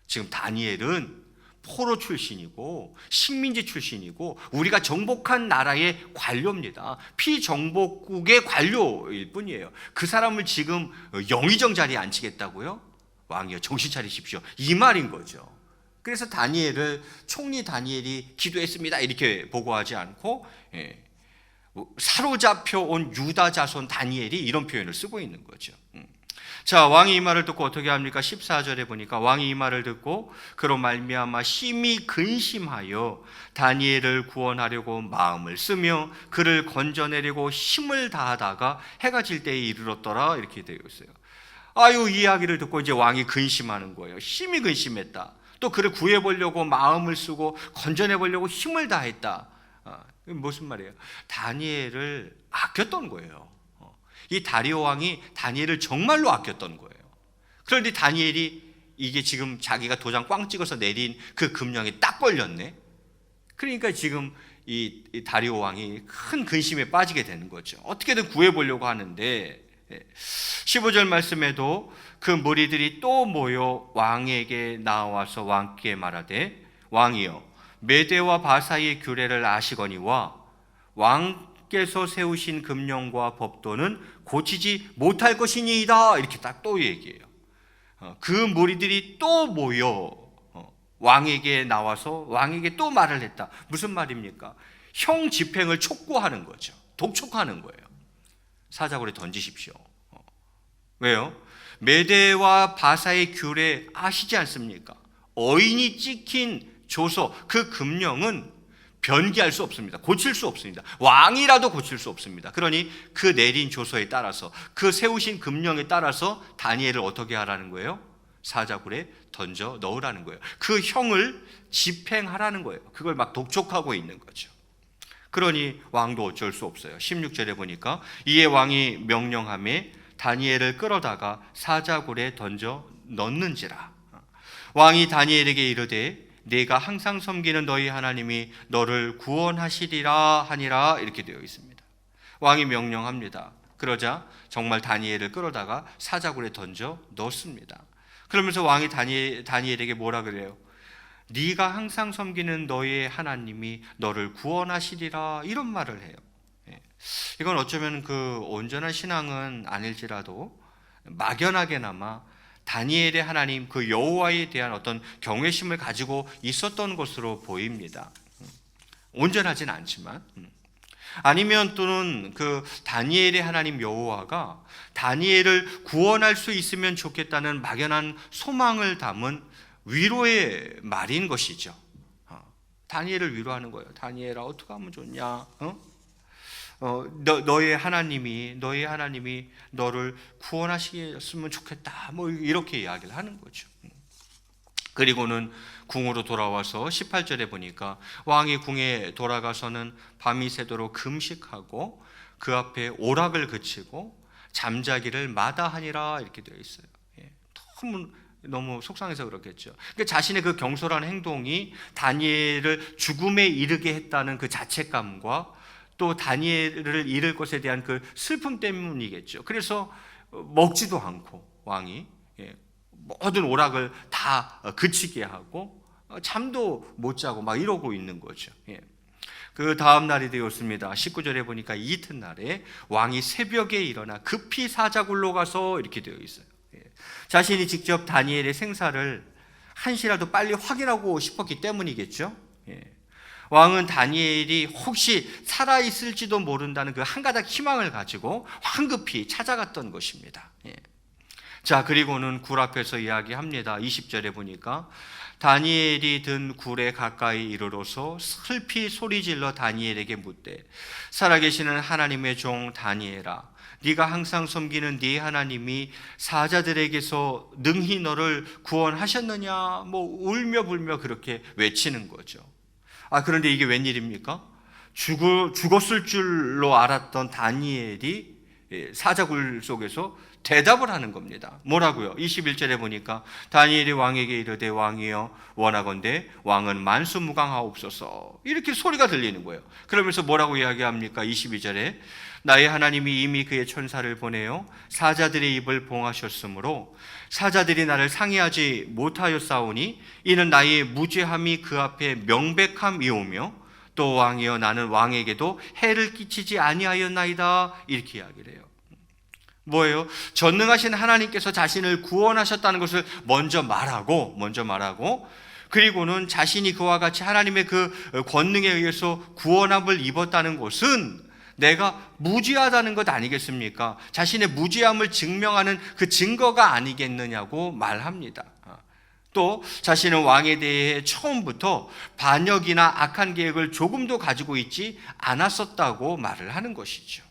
지금 다니엘은 포로 출신이고 식민지 출신이고 우리가 정복한 나라의 관료입니다. 피정복국의 관료일 뿐이에요. 그 사람을 지금 영의정 자리에 앉히겠다고요? 왕이여, 정신 차리십시오, 이 말인 거죠. 그래서 다니엘을 총리 다니엘이 기도했습니다, 이렇게 보고하지 않고 사로잡혀 온 유다 자손 다니엘이, 이런 표현을 쓰고 있는 거죠. 자, 왕이 이 말을 듣고 어떻게 합니까? 14절에 보니까 왕이 이 말을 듣고 그로 말미암아 심히 근심하여 다니엘을 구원하려고 마음을 쓰며 그를 건져내려고 힘을 다하다가 해가 질 때에 이르렀더라, 이렇게 되어 있어요. 아유, 이 이야기를 듣고 이제 왕이 근심하는 거예요. 심히 근심했다. 또 그를 구해보려고 마음을 쓰고 건져내보려고 힘을 다했다. 무슨 말이에요? 다니엘을 아꼈던 거예요. 이 다리오 왕이 다니엘을 정말로 아꼈던 거예요. 그런데 다니엘이 이게 지금 자기가 도장 꽝 찍어서 내린 그 금령에 딱 걸렸네. 그러니까 지금 이 다리오 왕이 큰 근심에 빠지게 되는 거죠. 어떻게든 구해보려고 하는데 15절 말씀에도 그 무리들이 또 모여 왕에게 나와서 왕께 말하되 왕이여, 메대와 바사의 규례를 아시거니와 왕께서 세우신 금령과 법도는 고치지 못할 것이니이다, 이렇게 딱 또 얘기해요. 그 무리들이 또 모여 왕에게 나와서 왕에게 또 말을 했다. 무슨 말입니까? 형 집행을 촉구하는 거죠. 독촉하는 거예요. 사자굴에 던지십시오. 왜요? 메대와 바사의 규례 아시지 않습니까? 어인이 찍힌 조서, 그 금령은 변기할 수 없습니다. 고칠 수 없습니다. 왕이라도 고칠 수 없습니다. 그러니 그 내린 조서에 따라서, 그 세우신 금령에 따라서 다니엘을 어떻게 하라는 거예요? 사자굴에 던져 넣으라는 거예요. 그 형을 집행하라는 거예요. 그걸 막 독촉하고 있는 거죠. 그러니 왕도 어쩔 수 없어요. 16절에 보니까 이에 왕이 명령하매 다니엘을 끌어다가 사자굴에 던져 넣는지라. 왕이 다니엘에게 이르되 내가 항상 섬기는 너희 하나님이 너를 구원하시리라 하니라, 이렇게 되어 있습니다. 왕이 명령합니다. 그러자 정말 다니엘을 끌어다가 사자굴에 던져 넣습니다. 그러면서 왕이 다니엘에게 뭐라 그래요? 네가 항상 섬기는 너의 하나님이 너를 구원하시리라, 이런 말을 해요. 이건 어쩌면 그 온전한 신앙은 아닐지라도 막연하게나마 다니엘의 하나님, 그 여호와에 대한 어떤 경외심을 가지고 있었던 것으로 보입니다. 온전하진 않지만. 아니면 또는 그 다니엘의 하나님 여호와가 다니엘을 구원할 수 있으면 좋겠다는 막연한 소망을 담은 위로의 말인 것이죠. 다니엘을 위로하는 거예요. 다니엘아, 어떻게 하면 좋냐? 너의 하나님이 너를 구원하시겠으면 좋겠다, 뭐 이렇게 이야기를 하는 거죠. 그리고는 궁으로 돌아와서 18절에 보니까 왕이 궁에 돌아가서는 밤이 새도록 금식하고 그 앞에 오락을 그치고 잠자기를 마다하니라, 이렇게 되어 있어요. 너무 너무 속상해서 그렇겠죠. 그러니까 자신의 그 경솔한 행동이 다니엘을 죽음에 이르게 했다는 그 자책감과 또 다니엘을 잃을 것에 대한 그 슬픔 때문이겠죠. 그래서 먹지도 않고 왕이 모든 오락을 다 그치게 하고 잠도 못 자고 막 이러고 있는 거죠. 그 다음 날이 되었습니다. 19절에 보니까 이 이튿날에 왕이 새벽에 일어나 급히 사자굴로 가서 이렇게 되어 있어요. 자신이 직접 다니엘의 생사를 한시라도 빨리 확인하고 싶었기 때문이겠죠. 왕은 다니엘이 혹시 살아있을지도 모른다는 그 한 가닥 희망을 가지고 황급히 찾아갔던 것입니다. 자, 그리고는 굴 앞에서 이야기합니다. 20절에 보니까 다니엘이 든 굴에 가까이 이르러서 슬피 소리질러 다니엘에게 묻되 살아계시는 하나님의 종 다니엘아, 네가 항상 섬기는 네 하나님이 사자들에게서 능히 너를 구원하셨느냐? 울며 불며 그렇게 외치는 거죠. 그런데 이게 웬일입니까? 죽었을 줄로 알았던 다니엘이 사자굴 속에서 대답을 하는 겁니다. 뭐라고요? 21절에 보니까 다니엘이 왕에게 이르되 왕이여 원하건대 왕은 만수무강하옵소서, 이렇게 소리가 들리는 거예요. 그러면서 뭐라고 이야기합니까? 22절에 나의 하나님이 이미 그의 천사를 보내어 사자들의 입을 봉하셨으므로 사자들이 나를 상의하지 못하였사오니 이는 나의 무죄함이 그 앞에 명백함이오며 또 왕이여 나는 왕에게도 해를 끼치지 아니하였나이다, 이렇게 이야기를 해요. 뭐예요? 전능하신 하나님께서 자신을 구원하셨다는 것을 먼저 말하고 그리고는 자신이 그와 같이 하나님의 그 권능에 의해서 구원함을 입었다는 것은 내가 무죄하다는 것 아니겠습니까? 자신의 무죄함을 증명하는 그 증거가 아니겠느냐고 말합니다. 또 자신은 왕에 대해 처음부터 반역이나 악한 계획을 조금도 가지고 있지 않았었다고 말을 하는 것이죠.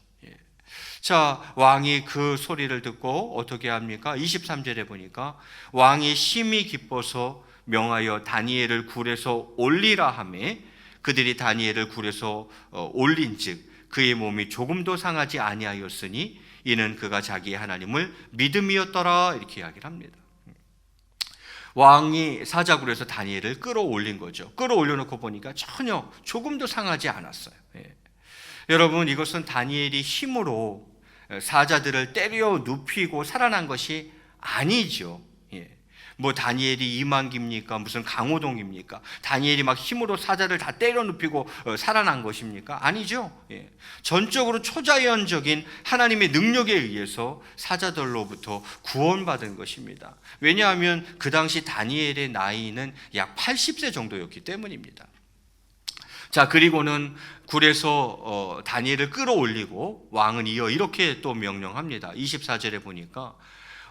자, 왕이 그 소리를 듣고 어떻게 합니까? 23절에 보니까 왕이 심히 기뻐서 명하여 다니엘을 굴에서 올리라 하매 그들이 다니엘을 굴에서 올린즉 그의 몸이 조금도 상하지 아니하였으니 이는 그가 자기의 하나님을 믿음이었더라, 이렇게 이야기를 합니다. 왕이 사자굴에서 다니엘을 끌어올린 거죠. 끌어올려놓고 보니까 전혀 조금도 상하지 않았어요. 여러분, 이것은 다니엘이 힘으로 사자들을 때려 눕히고 살아난 것이 아니죠. 다니엘이 이만기입니까? 무슨 강호동입니까? 다니엘이 막 힘으로 사자를 다 때려 눕히고 살아난 것입니까? 아니죠. 전적으로 초자연적인 하나님의 능력에 의해서 사자들로부터 구원받은 것입니다. 왜냐하면 그 당시 다니엘의 나이는 약 80세 정도였기 때문입니다. 자, 그리고는 굴에서 다니엘을 끌어올리고 왕은 이어 이렇게 또 명령합니다. 24절에 보니까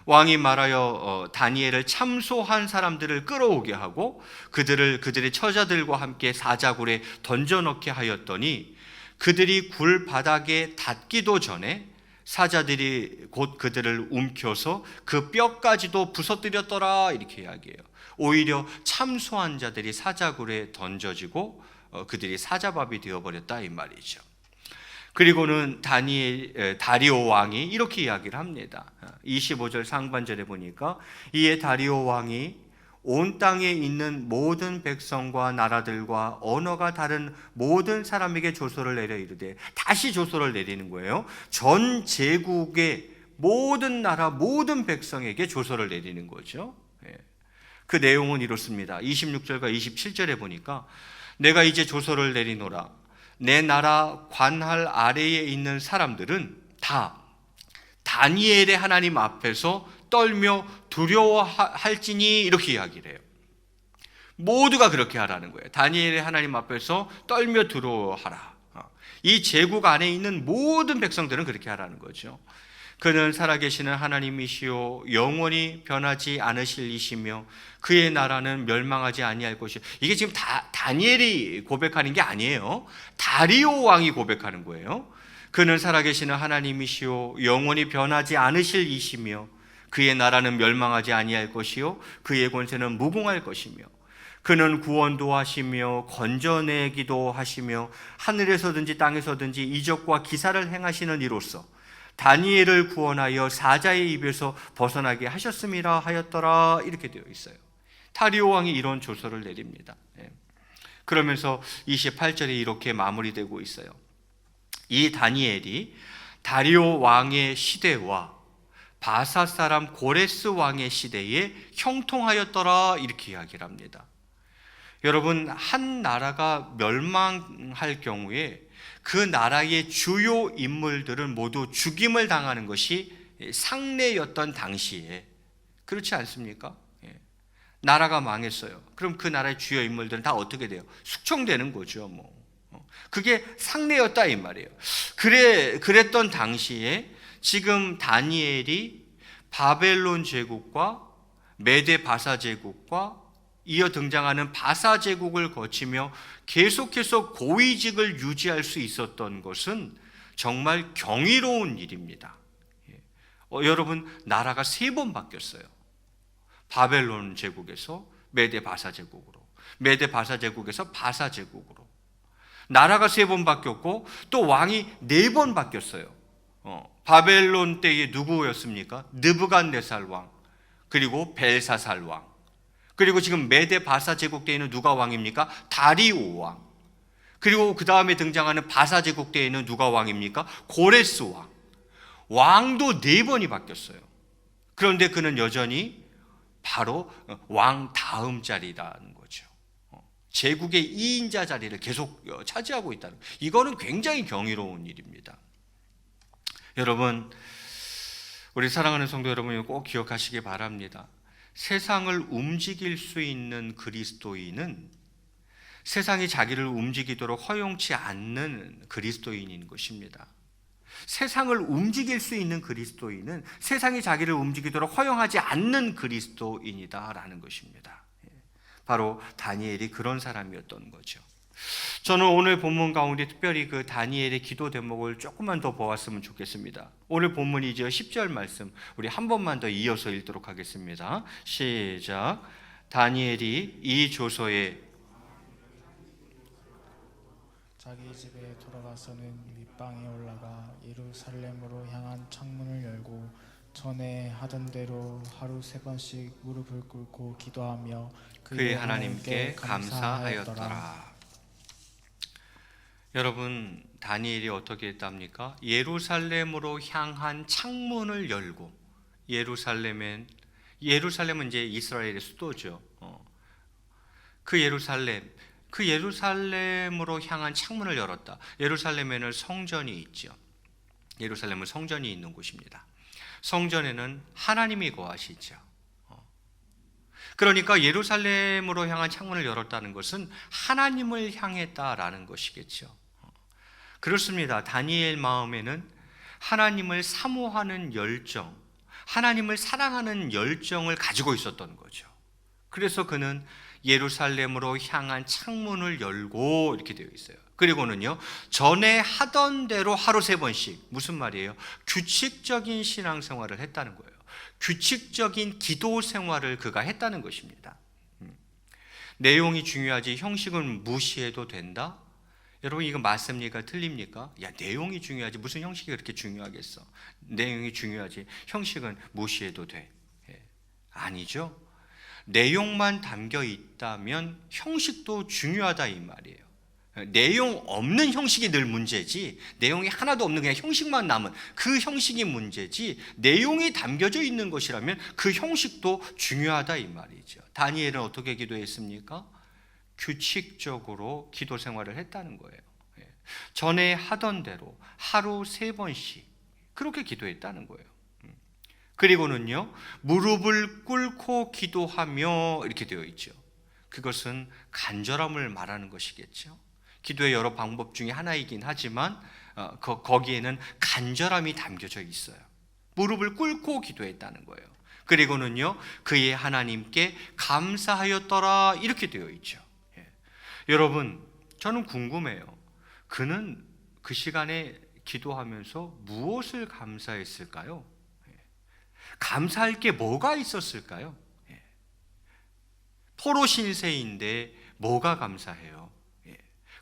왕이 말하여 다니엘을 참소한 사람들을 끌어오게 하고 그들의 처자들과 함께 사자굴에 던져넣게 하였더니 그들이 굴 바닥에 닿기도 전에 사자들이 곧 그들을 움켜서 그 뼈까지도 부서뜨렸더라, 이렇게 이야기해요. 오히려 참소한 자들이 사자굴에 던져지고 그들이 사자밥이 되어버렸다, 이 말이죠. 그리고는 다리오 왕이 이렇게 이야기를 합니다. 25절 상반절에 보니까 이에 다리오 왕이 온 땅에 있는 모든 백성과 나라들과 언어가 다른 모든 사람에게 조서를 내려 이르되, 다시 조서를 내리는 거예요. 전 제국의 모든 나라 모든 백성에게 조서를 내리는 거죠. 그 내용은 이렇습니다. 26절과 27절에 보니까 내가 이제 조서를 내리노라. 내 나라 관할 아래에 있는 사람들은 다 다니엘의 하나님 앞에서 떨며 두려워할지니, 이렇게 이야기를 해요. 모두가 그렇게 하라는 거예요. 다니엘의 하나님 앞에서 떨며 두려워하라. 이 제국 안에 있는 모든 백성들은 그렇게 하라는 거죠. 그는 살아계시는 하나님이시요 영원히 변하지 않으실 이시며 그의 나라는 멸망하지 아니할 것이요. 이게 지금 다니엘이 고백하는 게 아니에요. 다리오 왕이 고백하는 거예요. 그는 살아계시는 하나님이시요 영원히 변하지 않으실 이시며 그의 나라는 멸망하지 아니할 것이요 그의 권세는 무궁할 것이며 그는 구원도 하시며 건져내기도 하시며 하늘에서든지 땅에서든지 이적과 기사를 행하시는 이로써 다니엘을 구원하여 사자의 입에서 벗어나게 하셨음이라 하였더라 이렇게 되어 있어요. 다리오 왕이 이런 조서를 내립니다. 그러면서 28절에 이렇게 마무리되고 있어요. 이 다니엘이 다리오 왕의 시대와 바사 사람 고레스 왕의 시대에 형통하였더라 이렇게 이야기를 합니다. 여러분, 한 나라가 멸망할 경우에 그 나라의 주요 인물들은 모두 죽임을 당하는 것이 상례였던 당시에, 그렇지 않습니까? 나라가 망했어요. 그럼 그 나라의 주요 인물들은 다 어떻게 돼요? 숙청되는 거죠. 그게 상례였다 이 말이에요. 그랬던 당시에 지금 다니엘이 바벨론 제국과 메데 바사 제국과 이어 등장하는 바사 제국을 거치며 계속해서 고위직을 유지할 수 있었던 것은 정말 경이로운 일입니다. 여러분, 나라가 3번 바뀌었어요. 바벨론 제국에서 메데 바사 제국으로, 메데 바사 제국에서 바사 제국으로. 나라가 3번 바뀌었고 또 왕이 4번 바뀌었어요. 바벨론 때에 누구였습니까? 느부갓네살 왕, 그리고 벨사살 왕, 그리고 지금 메데 바사 제국 때에는 누가 왕입니까? 다리오 왕. 그리고 그 다음에 등장하는 바사 제국 때에는 누가 왕입니까? 고레스 왕. 왕도 4번이 바뀌었어요. 그런데 그는 여전히 바로 왕 다음 자리라는 거죠. 제국의 2인자 자리를 계속 차지하고 있다는, 이거는 굉장히 경이로운 일입니다. 여러분, 우리 사랑하는 성도 여러분, 꼭 기억하시기 바랍니다. 세상을 움직일 수 있는 그리스도인은 세상이 자기를 움직이도록 허용치 않는 그리스도인인 것입니다. 세상을 움직일 수 있는 그리스도인은 세상이 자기를 움직이도록 허용하지 않는 그리스도인이다라는 것입니다. 바로 다니엘이 그런 사람이었던 거죠. 저는 오늘 본문 가운데 특별히 그 다니엘의 기도 대목을 조금만 더 보았으면 좋겠습니다. 오늘 본문이죠. 10절 말씀 우리 한 번만 더 이어서 읽도록 하겠습니다. 시작. 다니엘이 이 조서에 자기 집에 돌아가서는 윗방에 올라가 예루살렘으로 향한 창문을 열고 전에 하던 대로 하루 3번씩 무릎을 꿇고 기도하며 그의 하나님께 감사하였더라. 여러분, 다니엘이 어떻게 했답니까? 예루살렘으로 향한 창문을 열고, 예루살렘은 이제 이스라엘의 수도죠. 그 예루살렘으로 향한 창문을 열었다. 예루살렘에는 성전이 있죠. 예루살렘은 성전이 있는 곳입니다. 성전에는 하나님이 거하시죠. 그러니까 예루살렘으로 향한 창문을 열었다는 것은 하나님을 향했다라는 것이겠죠. 그렇습니다. 다니엘 마음에는 하나님을 사모하는 열정, 하나님을 사랑하는 열정을 가지고 있었던 거죠. 그래서 그는 예루살렘으로 향한 창문을 열고 이렇게 되어 있어요. 그리고는요, 전에 하던 대로 하루 3번씩, 무슨 말이에요? 규칙적인 신앙생활을 했다는 거예요. 규칙적인 기도 생활을 그가 했다는 것입니다. 내용이 중요하지 형식은 무시해도 된다? 여러분, 이거 맞습니까? 틀립니까? 야, 내용이 중요하지 무슨 형식이 그렇게 중요하겠어? 내용이 중요하지 형식은 무시해도 돼? 아니죠. 내용만 담겨 있다면 형식도 중요하다 이 말이에요. 내용 없는 형식이 늘 문제지, 내용이 하나도 없는 그냥 형식만 남은 그 형식이 문제지, 내용이 담겨져 있는 것이라면 그 형식도 중요하다 이 말이죠. 다니엘은 어떻게 기도했습니까? 규칙적으로 기도 생활을 했다는 거예요. 전에 하던 대로 하루 3번씩 그렇게 기도했다는 거예요. 그리고는요, 무릎을 꿇고 기도하며 이렇게 되어 있죠. 그것은 간절함을 말하는 것이겠죠. 기도의 여러 방법 중에 하나이긴 하지만 거기에는 간절함이 담겨져 있어요. 무릎을 꿇고 기도했다는 거예요. 그리고는요, 그의 하나님께 감사하였더라 이렇게 되어 있죠. 여러분, 저는 궁금해요. 그는 그 시간에 기도하면서 무엇을 감사했을까요? 감사할 게 뭐가 있었을까요? 포로 신세인데 뭐가 감사해요?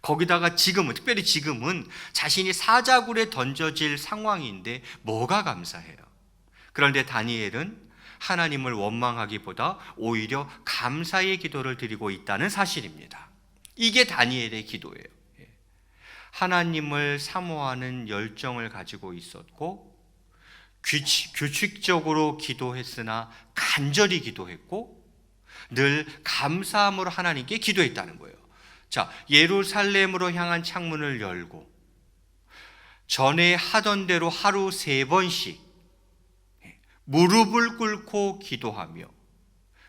거기다가 지금은, 특별히 지금은 자신이 사자굴에 던져질 상황인데 뭐가 감사해요? 그런데 다니엘은 하나님을 원망하기보다 오히려 감사의 기도를 드리고 있다는 사실입니다. 이게 다니엘의 기도예요. 하나님을 사모하는 열정을 가지고 있었고, 규칙적으로 기도했으나 간절히 기도했고, 늘 감사함으로 하나님께 기도했다는 거예요. 자, 예루살렘으로 향한 창문을 열고 전에 하던 대로 하루 3번씩 무릎을 꿇고 기도하며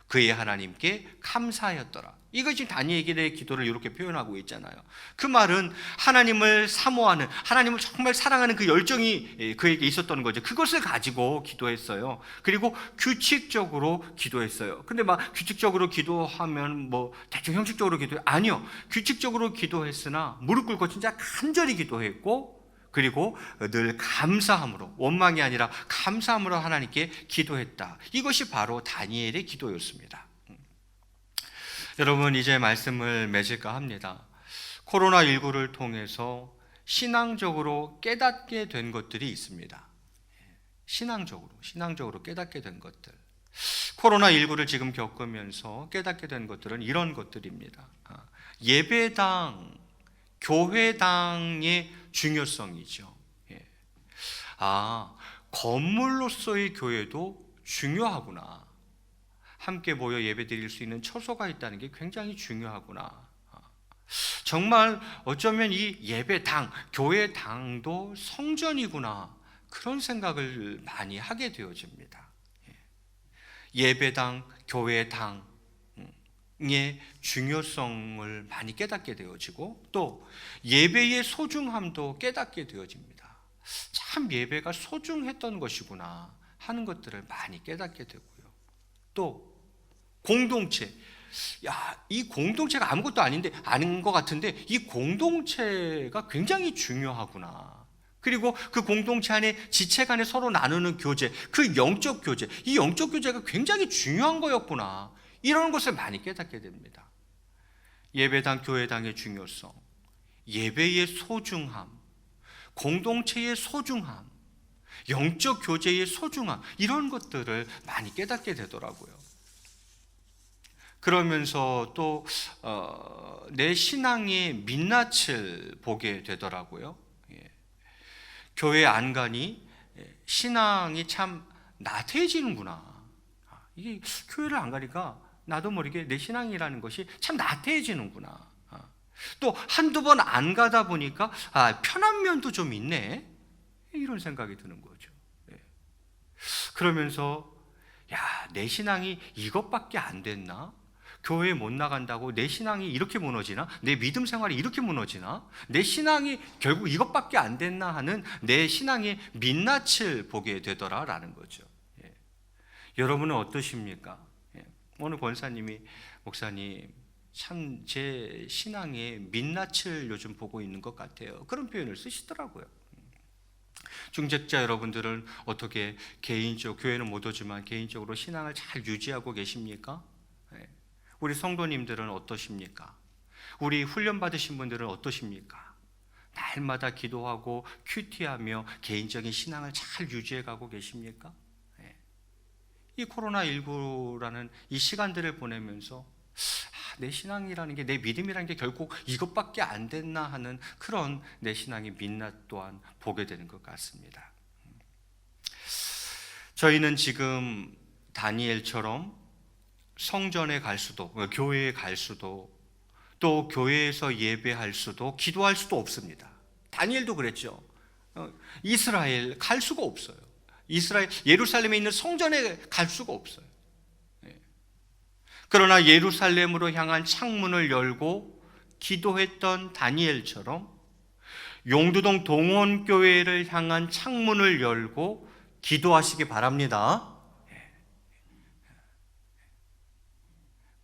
그의 하나님께 감사하였더라. 이거 지금 다니엘의 기도를 이렇게 표현하고 있잖아요. 그 말은 하나님을 사모하는, 하나님을 정말 사랑하는 그 열정이 그에게 있었던 거죠. 그것을 가지고 기도했어요. 그리고 규칙적으로 기도했어요. 근데 막 규칙적으로 기도하면 뭐 대충 형식적으로 기도해? 아니요. 규칙적으로 기도했으나 무릎 꿇고 진짜 간절히 기도했고, 그리고 늘 감사함으로, 원망이 아니라 감사함으로 하나님께 기도했다. 이것이 바로 다니엘의 기도였습니다. 여러분, 이제 말씀을 맺을까 합니다. 코로나19를 통해서 신앙적으로 깨닫게 된 것들이 있습니다. 신앙적으로 깨닫게 된 것들. 코로나19를 지금 겪으면서 깨닫게 된 것들은 이런 것들입니다. 예배당, 교회당의 중요성이죠. 건물로서의 교회도 중요하구나. 함께 모여 예배 드릴 수 있는 처소가 있다는 게 굉장히 중요하구나. 정말 어쩌면 이 예배당, 교회당도 성전이구나. 그런 생각을 많이 하게 되어집니다. 예배당, 교회당 의 중요성을 많이 깨닫게 되어지고, 또 예배의 소중함도 깨닫게 되어집니다. 참 예배가 소중했던 것이구나 하는 것들을 많이 깨닫게 되고요. 또 공동체, 이 공동체가 아무것도 아닌 것 같은데 이 공동체가 굉장히 중요하구나. 그리고 그 공동체 안에 지체 간에 서로 나누는 교제, 그 영적 교제, 이 영적 교제가 굉장히 중요한 거였구나. 이런 것을 많이 깨닫게 됩니다. 예배당, 교회당의 중요성, 예배의 소중함, 공동체의 소중함, 영적 교제의 소중함, 이런 것들을 많이 깨닫게 되더라고요. 그러면서 또 내 신앙의 민낯을 보게 되더라고요. 교회 안 가니 신앙이 참 나태해지는구나. 이게 교회를 안 가니까 나도 모르게 내 신앙이라는 것이 참 나태해지는구나. 또 한두 번 안 가다 보니까 편한 면도 좀 있네, 이런 생각이 드는 거죠. 그러면서 내 신앙이 이것밖에 안 됐나? 교회 못 나간다고 내 신앙이 이렇게 무너지나? 내 믿음 생활이 이렇게 무너지나? 내 신앙이 결국 이것밖에 안 됐나 하는 내 신앙의 민낯을 보게 되더라라는 거죠. 여러분은 어떠십니까? 오늘 권사님이, 목사님 참 제 신앙의 민낯을 요즘 보고 있는 것 같아요, 그런 표현을 쓰시더라고요. 중직자 여러분들은 어떻게 교회는 못 오지만 개인적으로 신앙을 잘 유지하고 계십니까? 우리 성도님들은 어떠십니까? 우리 훈련 받으신 분들은 어떠십니까? 날마다 기도하고 큐티하며 개인적인 신앙을 잘 유지해 가고 계십니까? 이 코로나19라는 이 시간들을 보내면서 내 신앙이라는 게, 내 믿음이라는 게 결국 이것밖에 안 됐나 하는 그런 내 신앙의 민낯 또한 보게 되는 것 같습니다. 저희는 지금 다니엘처럼 성전에 갈 수도, 교회에 갈 수도, 또 교회에서 예배할 수도, 기도할 수도 없습니다. 다니엘도 그랬죠. 이스라엘 갈 수가 없어요. 예루살렘에 있는 성전에 갈 수가 없어요. 그러나 예루살렘으로 향한 창문을 열고 기도했던 다니엘처럼 용두동 동원교회를 향한 창문을 열고 기도하시기 바랍니다.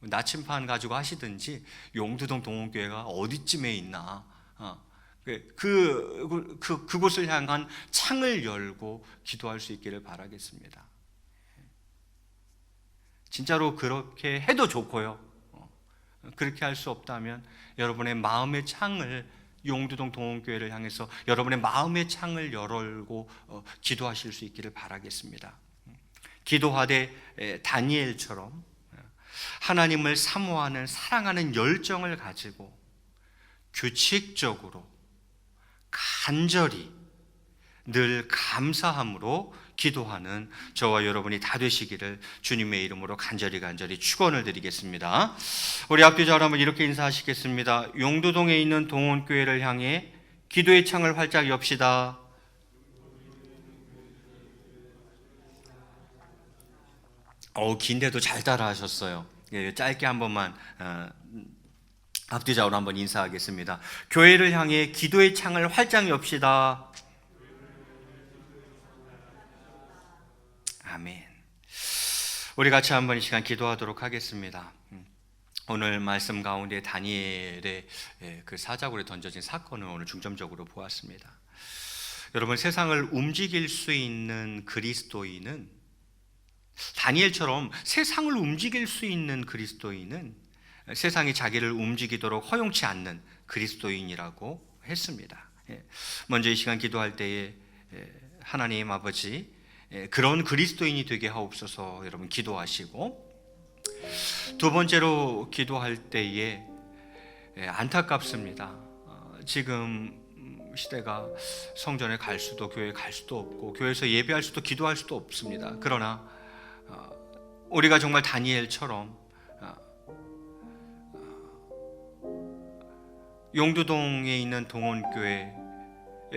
나침반 가지고 하시든지 용두동 동원교회가 어디쯤에 있나, 그곳을 향한 창을 열고 기도할 수 있기를 바라겠습니다. 진짜로 그렇게 해도 좋고요. 그렇게 할 수 없다면 여러분의 마음의 창을, 용두동 동원교회를 향해서 여러분의 마음의 창을 열고 기도하실 수 있기를 바라겠습니다. 기도하되 다니엘처럼 하나님을 사모하는, 사랑하는 열정을 가지고 규칙적으로 간절히 늘 감사함으로 기도하는 저와 여러분이 다 되시기를 주님의 이름으로 간절히 축원을 드리겠습니다. 우리 앞뒤자로 한번 이렇게 인사하시겠습니다. 용두동에 있는 동원교회를 향해 기도의 창을 활짝 엽시다. 긴데도 잘 따라하셨어요. 짧게 한 번만 앞뒤자로 한번 인사하겠습니다. 교회를 향해 기도의 창을 활짝 엽시다. 아멘. 우리 같이 한번 이 시간 기도하도록 하겠습니다. 오늘 말씀 가운데 다니엘의 그 사자굴에 던져진 사건을 오늘 중점적으로 보았습니다. 여러분, 세상을 움직일 수 있는 그리스도인은, 다니엘처럼 세상을 움직일 수 있는 그리스도인은 세상이 자기를 움직이도록 허용치 않는 그리스도인이라고 했습니다. 먼저 이 시간 기도할 때에 하나님 아버지, 그런 그리스도인이 되게 하옵소서 여러분 기도하시고, 두 번째로 기도할 때에 안타깝습니다. 지금 시대가 성전에 갈 수도, 교회에 갈 수도 없고, 교회에서 예배할 수도, 기도할 수도 없습니다. 그러나 우리가 정말 다니엘처럼 용두동에 있는 동원교회,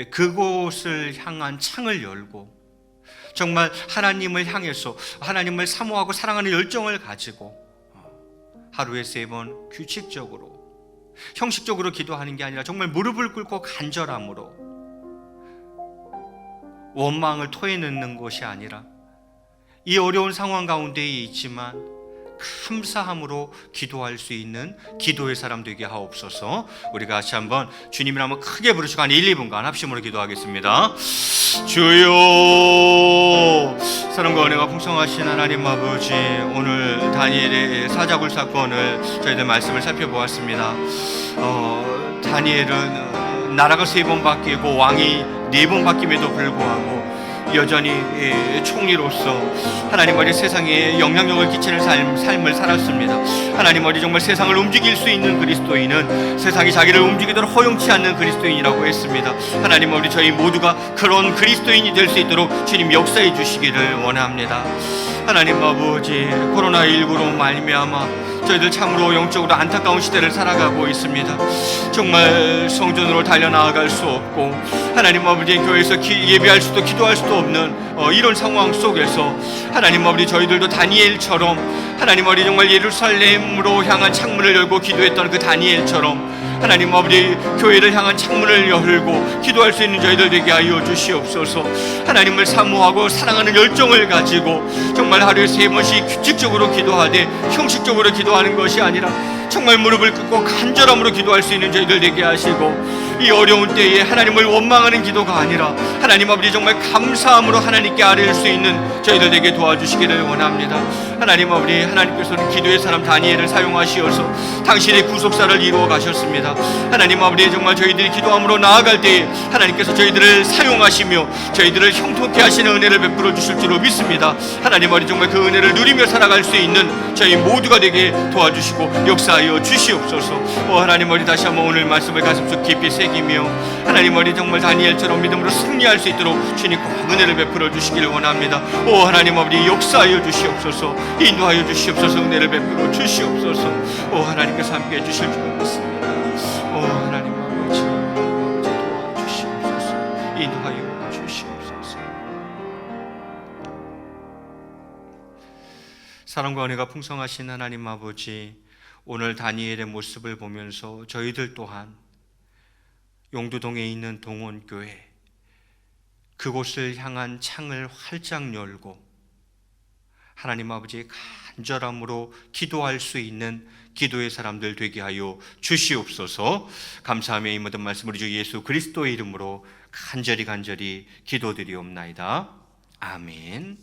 그곳을 향한 창을 열고 정말 하나님을 향해서, 하나님을 사모하고 사랑하는 열정을 가지고 하루에 3번 규칙적으로, 형식적으로 기도하는 게 아니라 정말 무릎을 꿇고 간절함으로, 원망을 토해넣는 것이 아니라 이 어려운 상황 가운데에 있지만 감사함으로 기도할 수 있는 기도의 사람 되게 하옵소서. 우리가 같이 한번 주님을 한번 크게 부르시고 한 1, 2분간 합심으로 기도하겠습니다. 주여, 사랑과 은혜가 풍성하신 하나님 아버지, 오늘 다니엘의 사자굴 사건을 저희들 말씀을 살펴보았습니다. 다니엘은 나라가 3번 바뀌고 왕이 4번 바뀜에도 불구하고 여전히 총리로서 하나님 어리 세상에 영향력을 끼치는 삶을 살았습니다. 하나님 어리 정말 세상을 움직일 수 있는 그리스도인은 세상이 자기를 움직이도록 허용치 않는 그리스도인이라고 했습니다. 하나님 어리 저희 모두가 그런 그리스도인이 될 수 있도록 주님 역사해 주시기를 원합니다. 하나님 아버지, 코로나19로 말미암아 저희들 참으로 영적으로 안타까운 시대를 살아가고 있습니다. 정말 성전으로 달려나아갈 수 없고, 하나님 아버지 교회에서 예배할 수도 기도할 수도 없는 이런 상황 속에서 하나님 아버지 저희들도 다니엘처럼 하나님 아버지 정말 예루살렘으로 향한 창문을 열고 기도했던 그 다니엘처럼 하나님 아버지 교회를 향한 창문을 열고 기도할 수 있는 저희들 되게 하여 주시옵소서. 하나님을 사모하고 사랑하는 열정을 가지고 정말 하루에 3번씩 규칙적으로 기도하되 형식적으로 기도하는 것이 아니라 정말 무릎을 꿇고 간절함으로 기도할 수 있는 저희들 되게 하시고, 이 어려운 때에 하나님을 원망하는 기도가 아니라 하나님 아버지 정말 감사함으로 하나님께 아뢰일 수 있는 저희들 되게 도와주시기를 원합니다. 하나님 아버지, 하나님께서는 기도의 사람 다니엘을 사용하시어서 당신의 구속사를 이루어 가셨습니다. 하나님 아버지 정말 저희들이 기도함으로 나아갈 때에 하나님께서 저희들을 사용하시며 저희들을 형통케 하시는 은혜를 베풀어 주실 줄로 믿습니다. 하나님 아버지 정말 그 은혜를 누리며 살아갈 수 있는 저희 모두가 되게 도와주시고 역사하여 주시옵소서. 하나님 아버지 다시 한번 오늘 말씀을 가슴속 깊이 새기며 하나님 아버지 정말 다니엘처럼 믿음으로 승리할 수 있도록 주님 꼭 은혜를 베풀어 주시기를 원합니다. 하나님 아버지 역사하여 주시옵소서, 인도하여 주시옵소서, 은혜를 베풀어 주시옵소서. 하나님께서 함께해 주실 줄 믿습니다. 하나님 아버지 도와주시옵소서, 인도하여 주시옵소서. 사랑과 은혜가 풍성하신 하나님 아버지, 오늘 다니엘의 모습을 보면서 저희들 또한 용두동에 있는 동원교회, 그곳을 향한 창을 활짝 열고 하나님 아버지의 간절함으로 기도할 수 있는 기도의 사람들 되게 하여 주시옵소서. 감사하며 이 모든 말씀 우리 주 예수 그리스도의 이름으로 간절히 기도드리옵나이다. 아멘.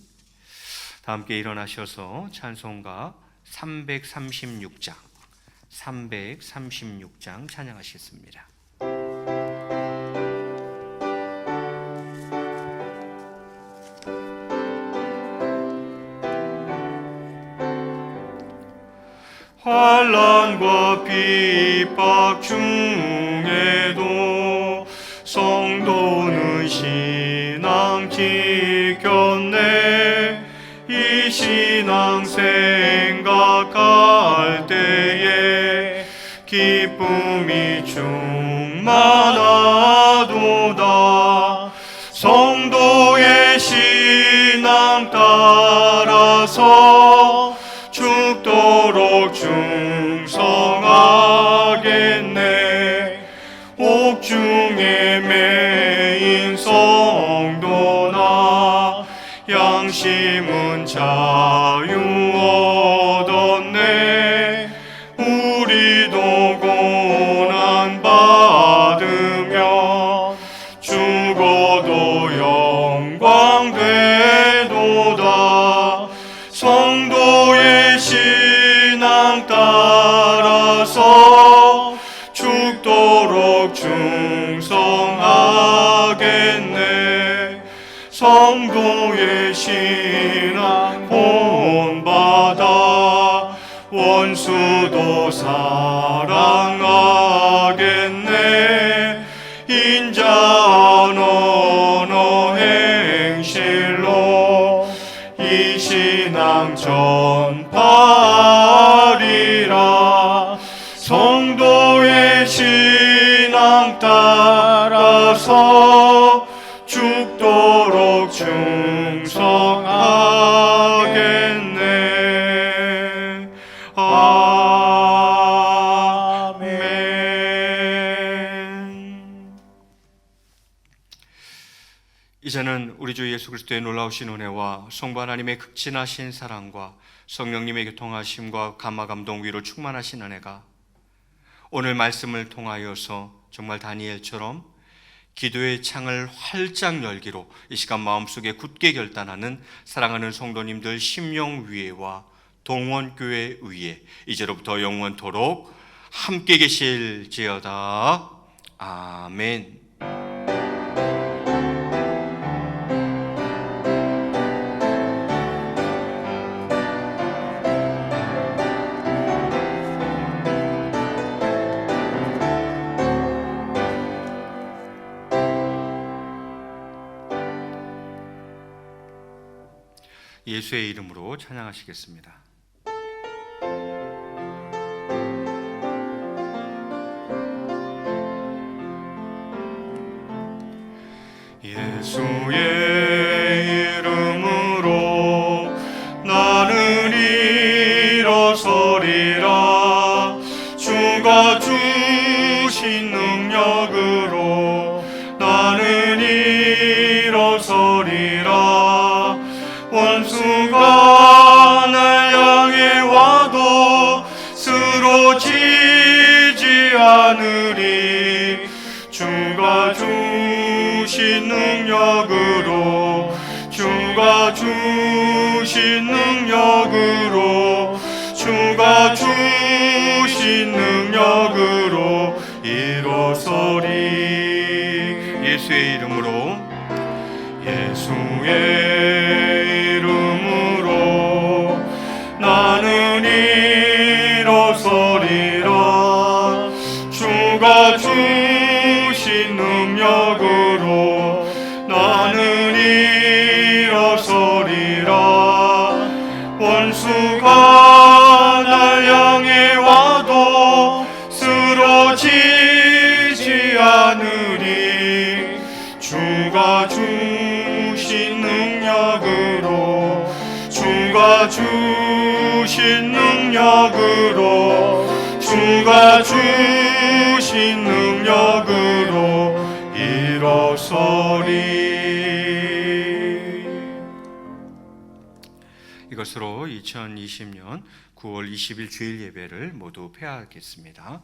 다 함께 일어나셔서 찬송가 336장 336장 찬양하시겠습니다. 환난과 핍박 중에도 성도는 신앙 지켰네. 이 신앙 생각할 때에 기쁨이 충만하도다. 성도의 신앙 따라서 죽도록 충성하겠네. 옥중에 매인 성도나 양심은 자유 얻었네. 우리도 고난 받으며 죽어도 영광 되도다. 성도의 신앙 따라서 죽도록 충성하겠네. 성도의 신앙 본받아 원수도 사랑하겠네. 인자한 언어 행실로 이 신앙 전파하리라. 성도의 신앙 따라서 죽도록 충성하겠네. 아멘. 이제는 우리 주 예수 그리스도의 놀라우신 은혜와 성부 하나님의 극진하신 사랑과 성령님의 교통하심과 감화 감동 위로 충만하신 은혜가 오늘 말씀을 통하여서 정말 다니엘처럼 기도의 창을 활짝 열기로 이 시간 마음속에 굳게 결단하는 사랑하는 성도님들 심령위에와 동원교회 위에 이제로부터 영원토록 함께 계실지어다. 아멘. 예수의 이름으로 찬양하시겠습니다. 예수의 이름으로 나는 일어서리라. 주가 주신 능력으로 나는 일어서리라. 원수가 날 향해 와도 쓰러지지 않으리. 주가 주신 능력으로 주가 주신 능력으로 주가 주신 능력으로 일어서리. 예수의 이름으로 예수의 이름으로 나는 일어서리라. 주가 주신 능력으로 나는 일어서리라. 원수가 날 향해 와도 쓰러지지 않으리. 주가 주신 능력으로 주가 주신 능력으로 주가 주신 능력으로 일어서리. 이것으로 2020년 9월 20일 주일 예배를 모두 폐하겠습니다.